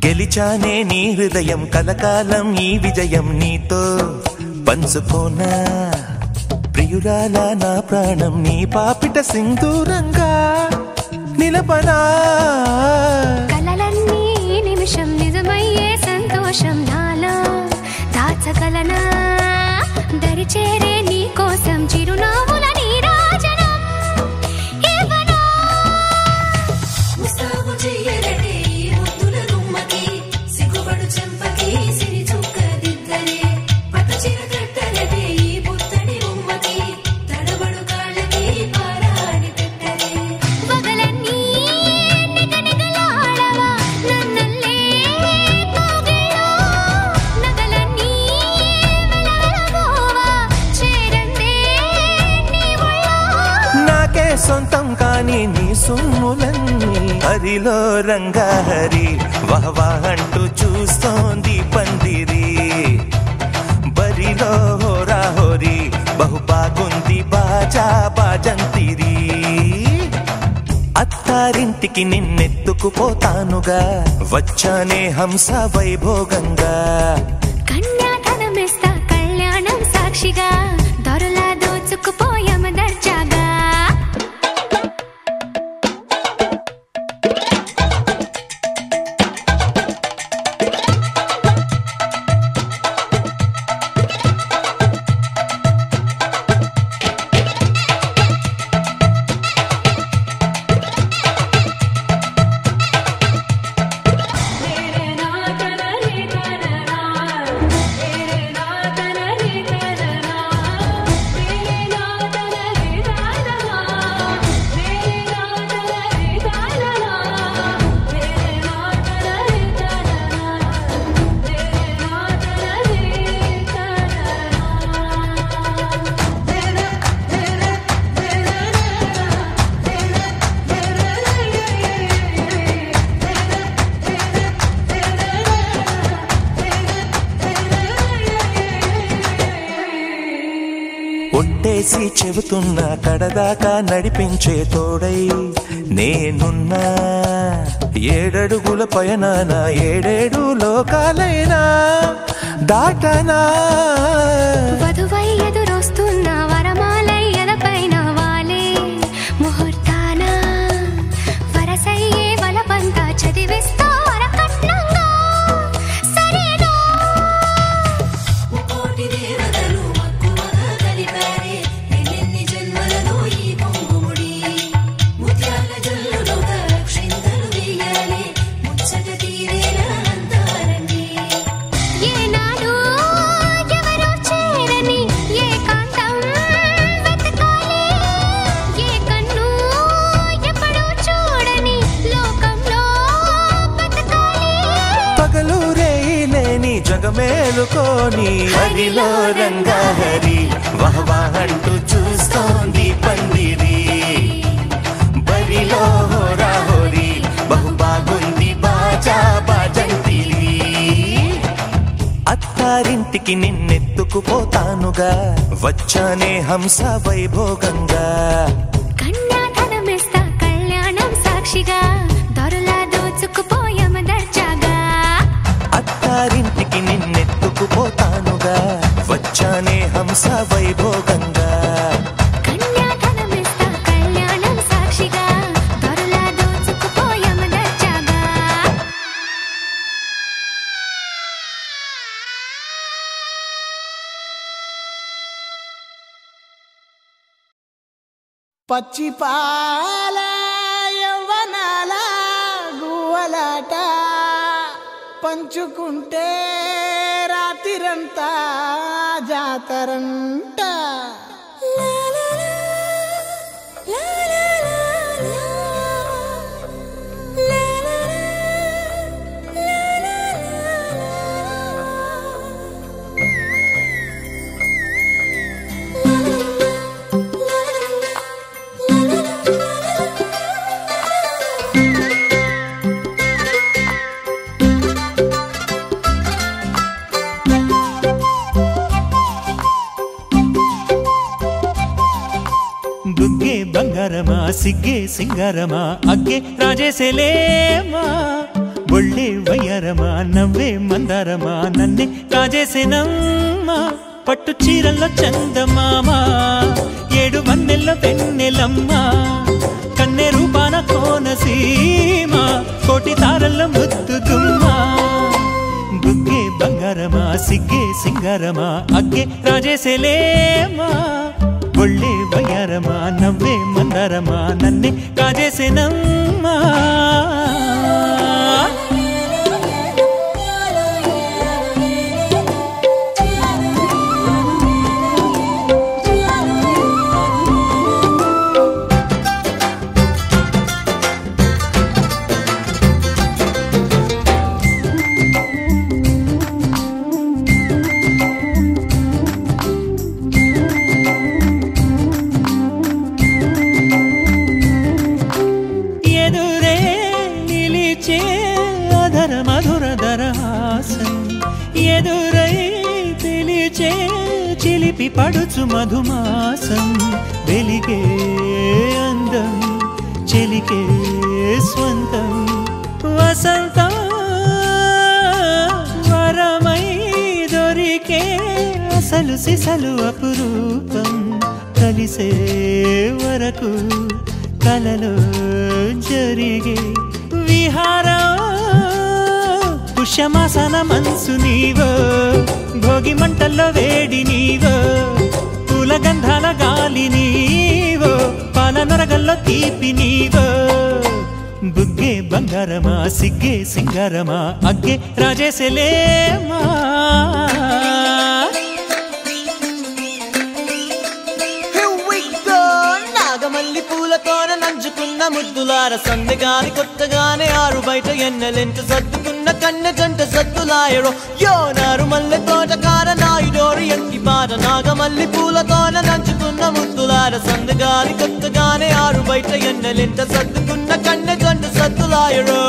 గెలిచానే నీ హృదయం కలకాలం ఈ విజయం నీతో పంచుకోనా ప్రియురాలా నా ప్రాణం నీ పాపిట సింధూరంగా నిలపనా కలలన్నీ నిమిషం నిజమయ్యే సంతోషం నాలో దాచగలనా దరిచేరే నీ కోసం చిరునవ్వుల నీరాజనం ఇవ్వనా ముస్తాబు చెయ్యరటే ఈ ముద్దుల గుమ్మకి సిగ్గుపడు చెంపకి సిరి చుక్క దిద్దరే పట్టు చీర కట్టరటే ఈ పుత్తడి బొమ్మకి తడబడు కాళ్ళకి పారాడి పెట్టరే పగలన్నీ నిగనిగలాడవా నన్నల్లే కోగిలో నగలన్నీ వెలవెలబోవా చేరందే నీ ఒళ్ళో నాకే సొంతం కాని నీ సుమ్ములన్నీ హరిలో రంగాహరి వహవా అంటూ చూస్తోంది పందిరి బరిలో హోరా హోరీ బహు బాగుంది బాజా బాజంతిరి అత్తారింటికి నిన్నెత్తుకుపోతానుగా వచ్చానే హంస వైభోగంగా కన్యాధనమిస్తా కళ్యాణం సాక్షిగా దొరలా దోచుకుపోయమ దర్జాగా ఒట్టేసి చెబుతున్నా కడదాకా నడిపించే తోడై నేనున్నా ఏడడుగుల పయనాన ఏడేడు లోకాలైనా దాటనా వధువై ఎదురొస్తున్న వరమాలై ఎలపైన వాలే ముహూర్తాన వరసయ్యే వలపంతా చదివిస్తా వరకట్నంగా సరేనా ముకోటి దేవతలు మక్కువగా కలిపారే ఎన్నెన్ని జన్మలలో ఈ పొంగుముడి ముత్యాల జల్లులుగా క్షింతలు వేయాలి ముచ్చట తీరేలా అంతారండి ఏనాడు ఎవరో చేరని ఏకాంతం వెతకాలి ఏ కన్ను ఎప్పుడూ చూడని లోకంలో బతకాలి పగలు రేయిలేని జగమేలుకోని హరిలో రంగాహరి వహవా అంటూ చూస్తోంది పందిరి బరిలో హోరా హోరీ బహు బాగుంది బాజా బాజంతిరి అత్తారింటికి నిన్నెత్తుకుపోతానుగా వచ్చానే హంస వైభోగంగా కన్యాధనమిస్తా కళ్యాణం సాక్షిగా దొరలా దోచుకుపోయమ దర్జాగా అత్తారింటికి వైభోగంగా కన్యాధనమిస్తా కళ్యాణం సాక్షిగా దొరలా దోచుకుపోయాము దర్జాగా పచ్చి పాల యవ్వనాల గువ్వలాట పంచుకుంటే రాత్రిరంతా జాతరంట బుగ్గే బంగారమా సిగ్గే సింగారమా అగ్గే రాజేసేలేమా ఒళ్ళే వయ్యారమా నవ్వే మందారమా నన్నే కాజేసేనమ్మా పట్టు చీరల్లో చందమామా 7 వన్నెల్లో వెన్నెలమ్మా కన్నె రూపాన కోనసీమ కోటి తారల్లో ముద్దుగుమ్మా బుగ్గే బంగారమా సిగ్గే సింగారమా అగ్గే రాజేసేలేమా ఒళ్ళే వయ్యారమా నవ్వే మందారమా నన్నే కాజేసేనమ్మా ఎదురై పిలిచే చిలిపి పడుచు మధుమాసం వెలిగే అందం చెలికే స్వంతం వసంతం వరమై దొరికే అసలు సిసలు అపురూపం కలిసే వరకు కలలో జరిగే విహారం పుష్యమాసన మనసు నీవో భోగి మంటల్లో వేడి నీవో పూల గంధాల గాలి నీవో పాల నరగల్లో తీపి నీవో బుగ్గే బంగారమా సిగ్గే సింగారమా అగ్గే రాజేసేలేమా నాగమల్లి పూలతోన నంచుకున్న ముద్దులార సందెగాని కొత్తగానే ఆరు బయట ఎన్నెలెంట సర్దుకున్న కన్నె జంట సద్దులాయడో యో నారు మల్లె తోటకార నాయుడోరు ఎంటి పాట నాగమల్లి పూలతోన నంచుకున్న ముద్దులార సందెగాని కొత్తగానే ఆరు బయట ఎన్నెలెంట సర్దుకున్న కన్నె జంట సద్దులాయడో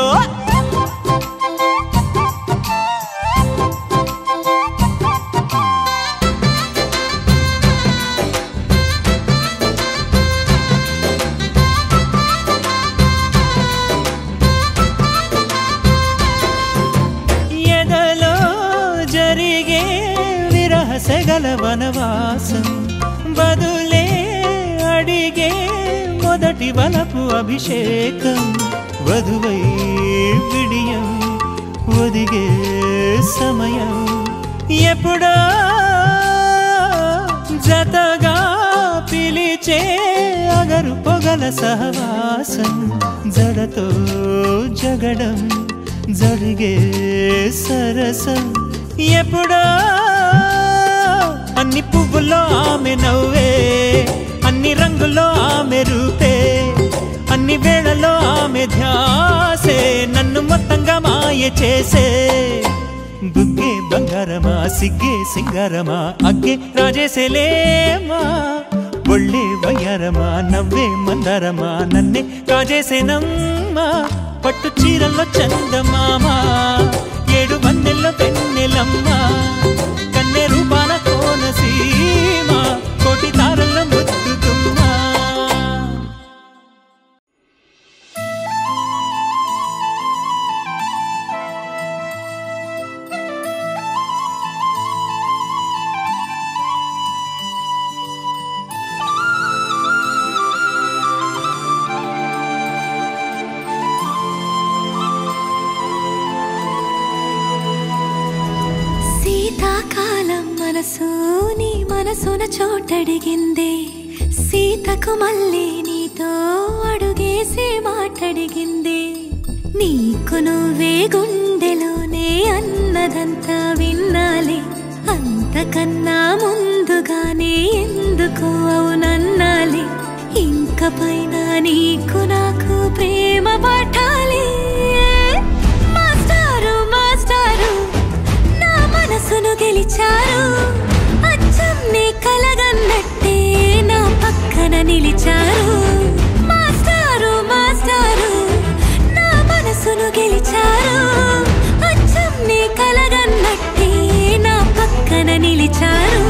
సెగల వనవాసం బదులే అడిగే మొదటి వలపు అభిషేకం వధువై విడియం ఒదిగే సమయం ఎప్పుడో జతగా పిలిచే అగరు పొగల సహవాసం జడతో జగడం జరిగే సరసం ఎప్పుడో అన్ని పువ్వుల్లో ఆమె నవ్వే అన్ని రంగుల్లో ఆమె రూపే అన్ని వేళల్లో ఆమె ధ్యాసే నన్ను మొత్తంగా మాయ చేసే బుగ్గే బంగారమా సిగ్గే సింగారమా అగ్గే రాజేసేలేమా ఒళ్ళే వయ్యారమా నవ్వే మందారమా నన్నే కాజేసేనమ్మా పట్టు చీరల్లో చందమామా 7 వన్నెల్లో వెన్నెలమ్మా కన్నె రూపాన కోనసీమ కోటి తారల్లో ముద్దుగుమ్మా మనసు నీ మనసున చోటడిగిందే సీతకు మళ్ళీ నీతో అడుగేసి మాటడిగిందే నీకు నువ్వే గుండెలోనే అన్నదంతా విన్నాలి అంతకన్నా ముందుగానే ఎందుకు అవునన్నాలి ఇంక పైన నీకు నాకు ప్రేమ పట్టాలి మాస్టారు మాస్టారు నా మనసును గెలిచారు అచ్చం నీ కలగన్నట్టే నా పక్కన నిలిచారు మాస్టారు మాస్టారు నా మనసును గెలిచారు అచ్చం నీ కలగన్నట్టే నా పక్కన నిలిచారు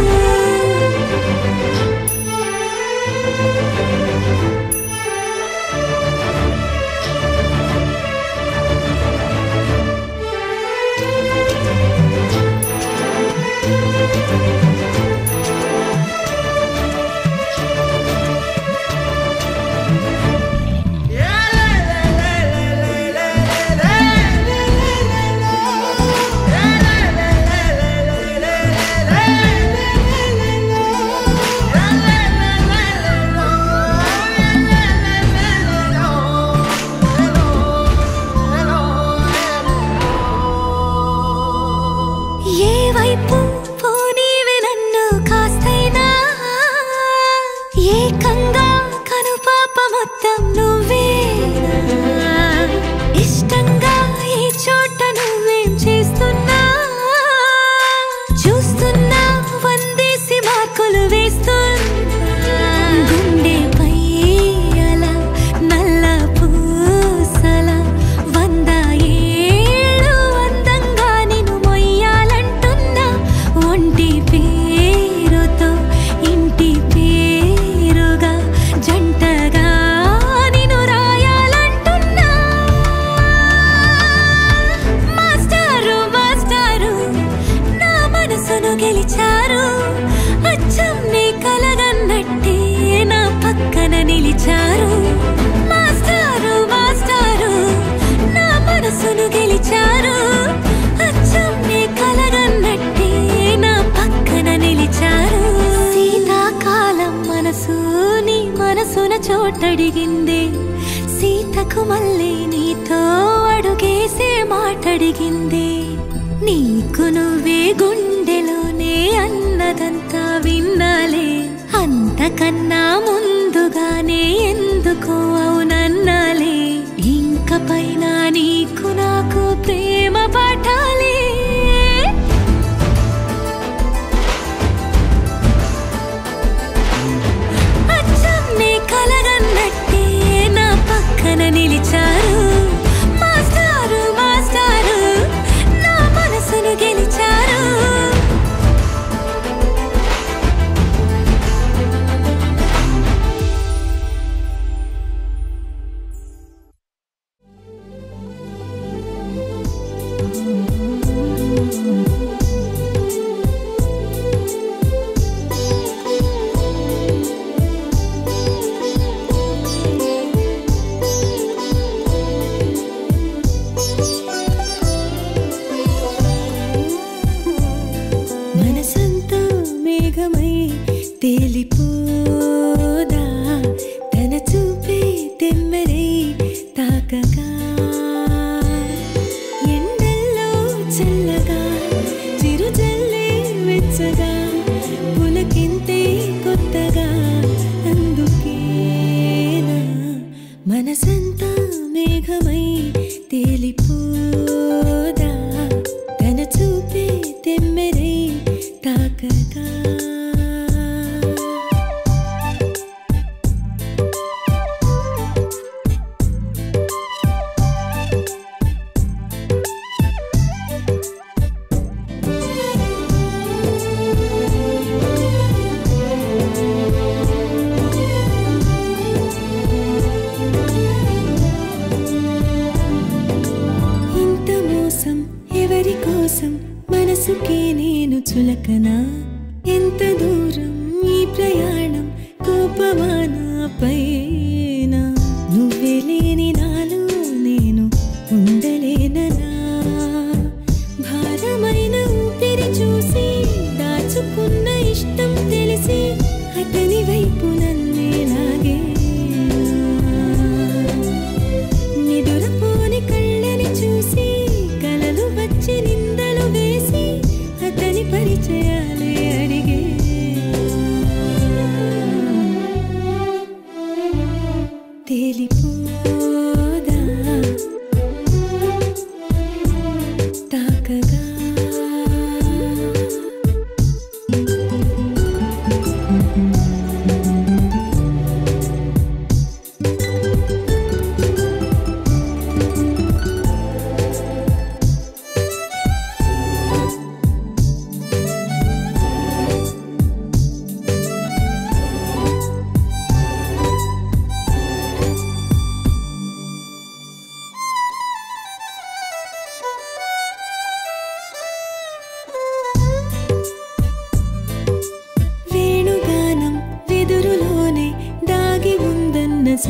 చోటడిగిందే సీతకు మళ్ళీ నీతో అడుగేసే మాటడిగిందే నీకు నువ్వే గుండెలోనే అన్నదంతా విన్నాలే అంతకన్నా ముందుగానే ఎందుకు అవునన్నాలే ఇంక పైన నీకు నాకు ప్రేమ పట్టాలి కలగన్నట్టే నా పక్కన నిలిచారు మాస్టారు మాస్టారు నా మనసును గెలిచారు తేలిపోదా తన చూపే తెమ్మెరై తాకగా ఎండల్లో చల్లగా చిరుజల్లే వెచ్చగా పులకింతే కొత్తగా అందుకేనా మనసంతా మేఘమై తేలిపోదా తన చూపే తెమ్మెరై తాకగా మనసుకే నేను చులకనా ఎంత దూరం ఈ ప్రయాణం కోపమానా పైన నువ్వే లేని నాలో నేను ఉండలేననా భారమైన ఊపిరి చూసి దాచుకు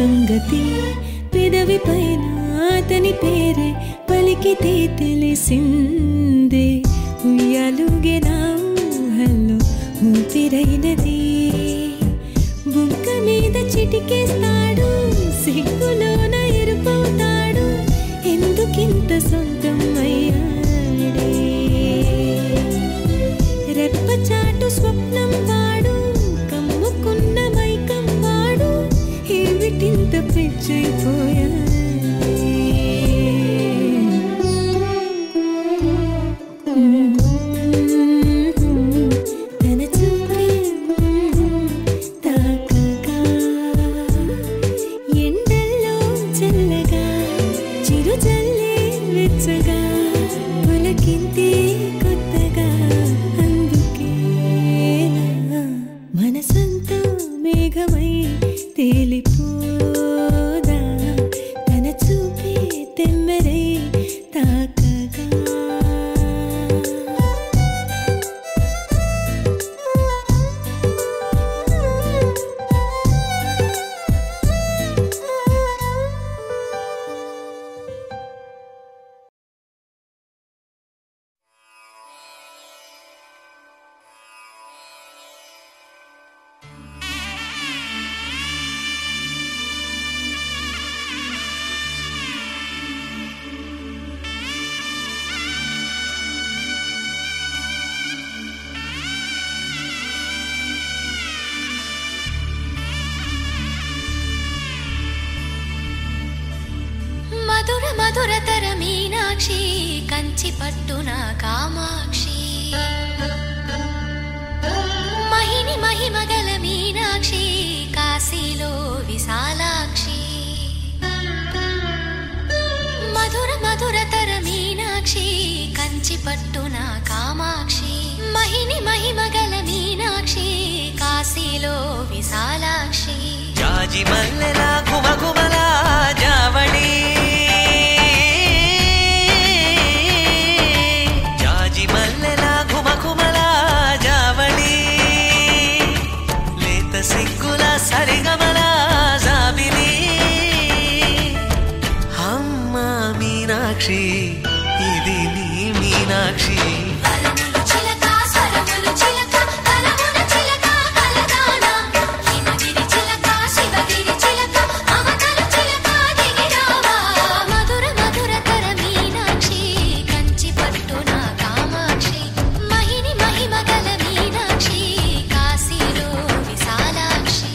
సంగతి పెదవి పైన అతని పేరే పలికితే తెలిసిందే ఉయ్యాలుగెనా ఊహల్లో ఊపిరైనది బుక్క మీద చిటికేస్తాడు సిగ్గులోన ఎరుపవుతాడు ఎందుకింత సొంతం అయ్యాడే రెప్పచాటు స్వప్నం వాడు కమ్ముకున్న మైకం వాడు ఏమిటింత పిచ్చైపోయాడే తన చూపే తాకగా ఎండల్లో చల్లగా చిరు జల్లే వెచ్చగా పులకింతే కొత్తగా అందుకే మనసంతా మేఘమై తేలిపోదా తన చూపే తెమ్మెరై తాకగా మధుర మధురతర మీనాక్షి కంచి పట్టున కామాక్షి మహిని మహిమగల మీనాక్షి కాశీలో విశాలాక్షి మధుర మధురతర మీనాక్షి కంచి పట్టున కామాక్షి మహిని మహిమగల మీనాక్షి కాశీలో విశాలాక్షి జాజి మల్లెలా గుమగుమలా జావళి జాజి మల్లెలా గుమగుమలా జావళి లేత సిగ్గుల సరిగమలా జాబిలి అమ్మ మీనాక్షి ఇది నీ మీనాక్షి వరములు చిలక స్వరములు చిలక కలమున చిలక కలదానా హిమగిరి చిలక శివగిరి చిలక అవతల చిలక దిగిరావా మధుర మధురతర మీనాక్షి కంచి పట్టున కామాక్షి మహిని మహిమగల మీనాక్షి కాశీలో విశాలాక్షి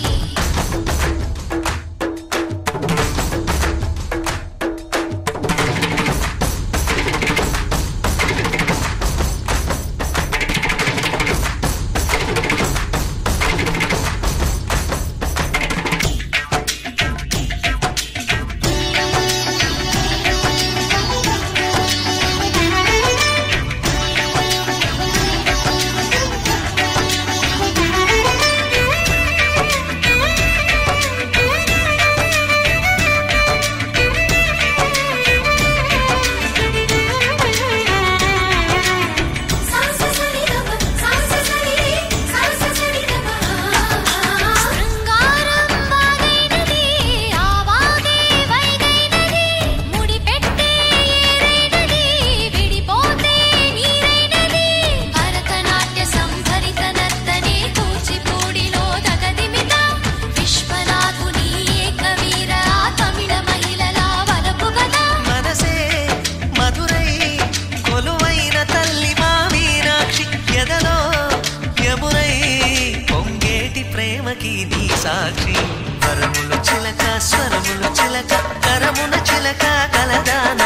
సాక్షి వరములు చిలక స్వరములు చిలక కరమున చిలక కలదాన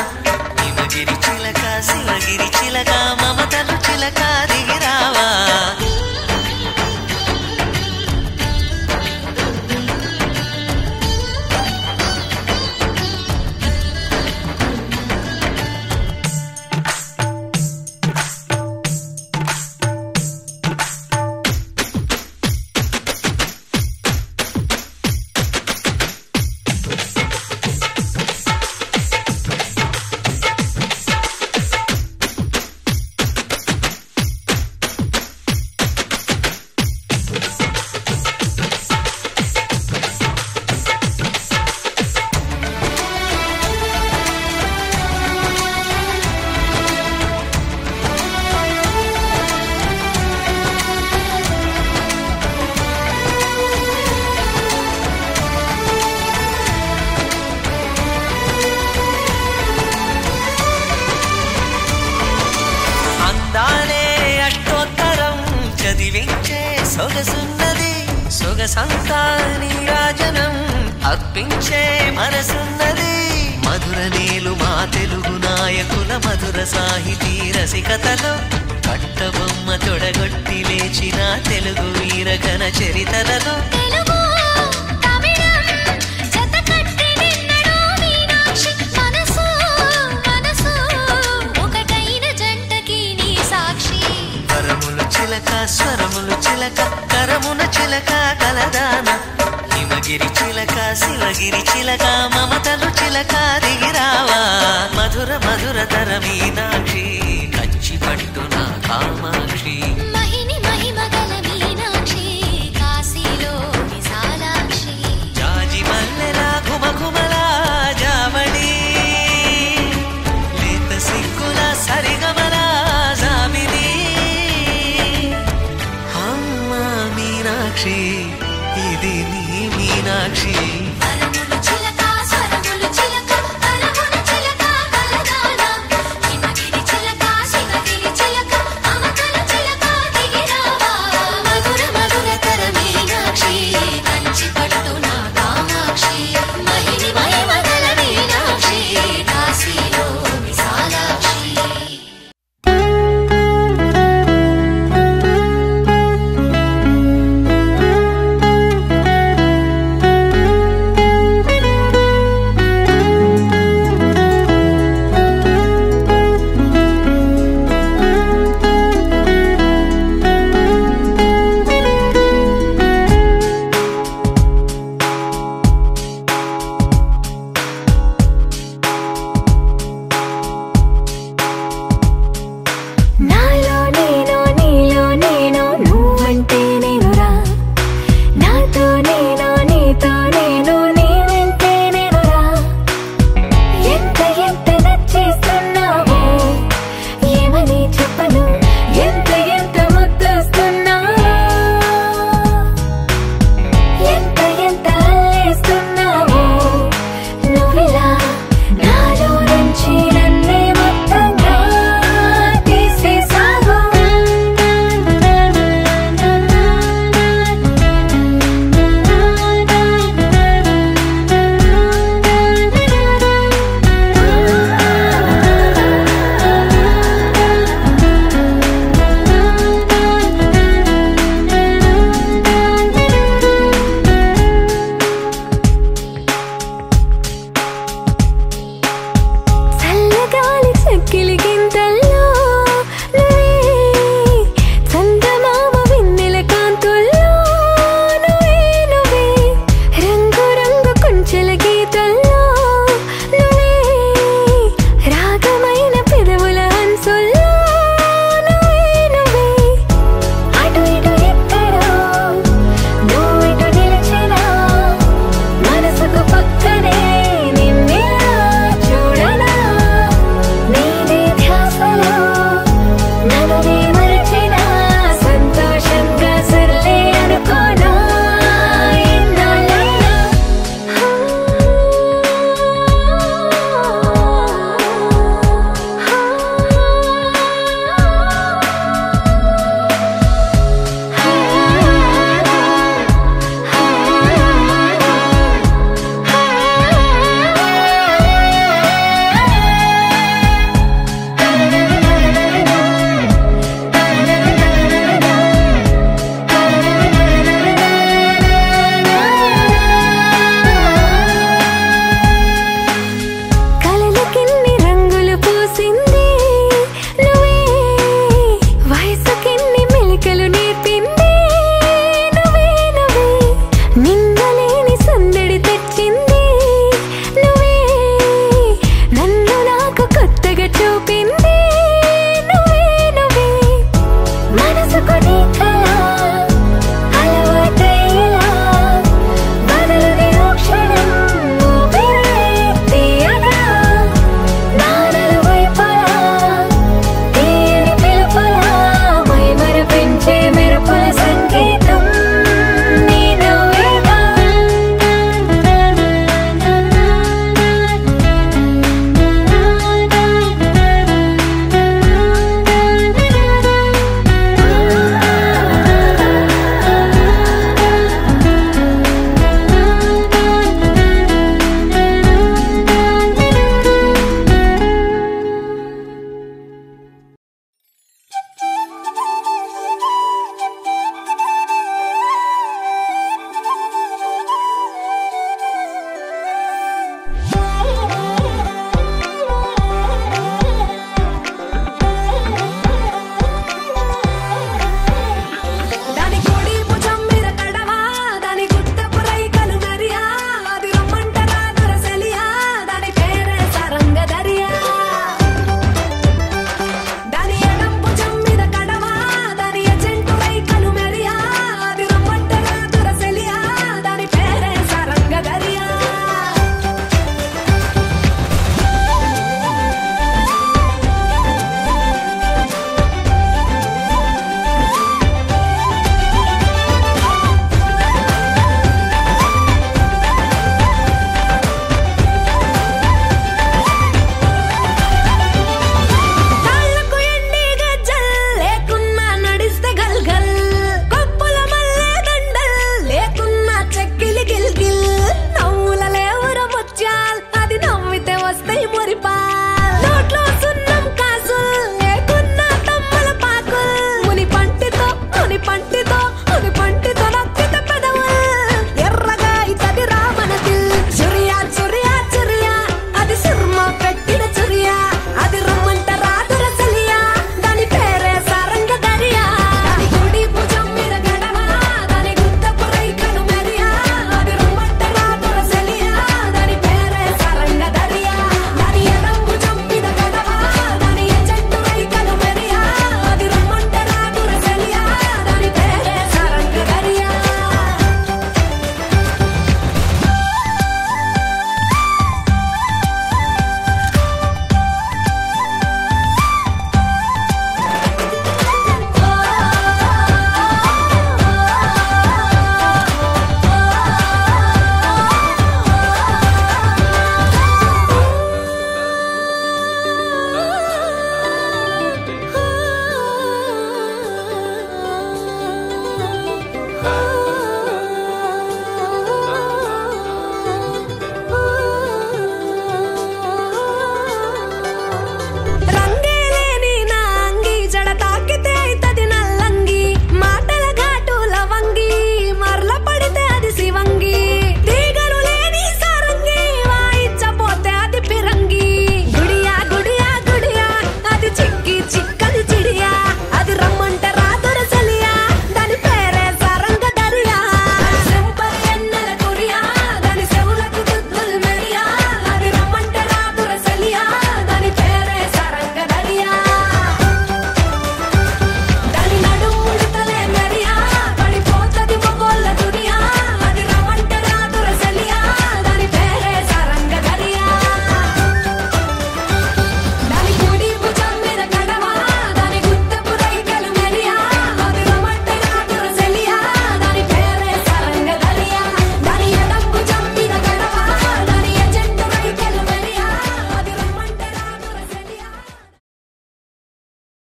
హిమగిరి చిలక శివగిరి చిలక మమతలు చిలక దిగిరావా సొగసున్నది సొగసంతా నీరాజనం అర్పించే మనసున్నది మధుర నీలు మా తెలుగు నాయకుల మధుర సాహితీ రసికతలో కట్టబొమ్మ తొడగొట్టి లేచిన తెలుగు వీరగణ చరితలలో తెలుగు తమిళం జతకట్టి నిన్నడో మీనాక్షి మనసు మనసు ఒకటైన జంటకి నీ సాక్షి వరములు చిలక స్వరములు చిలక కరమున చిలక కలదాన హిమగిరి చిలక శివగిరి చిలక మమతలు చిలక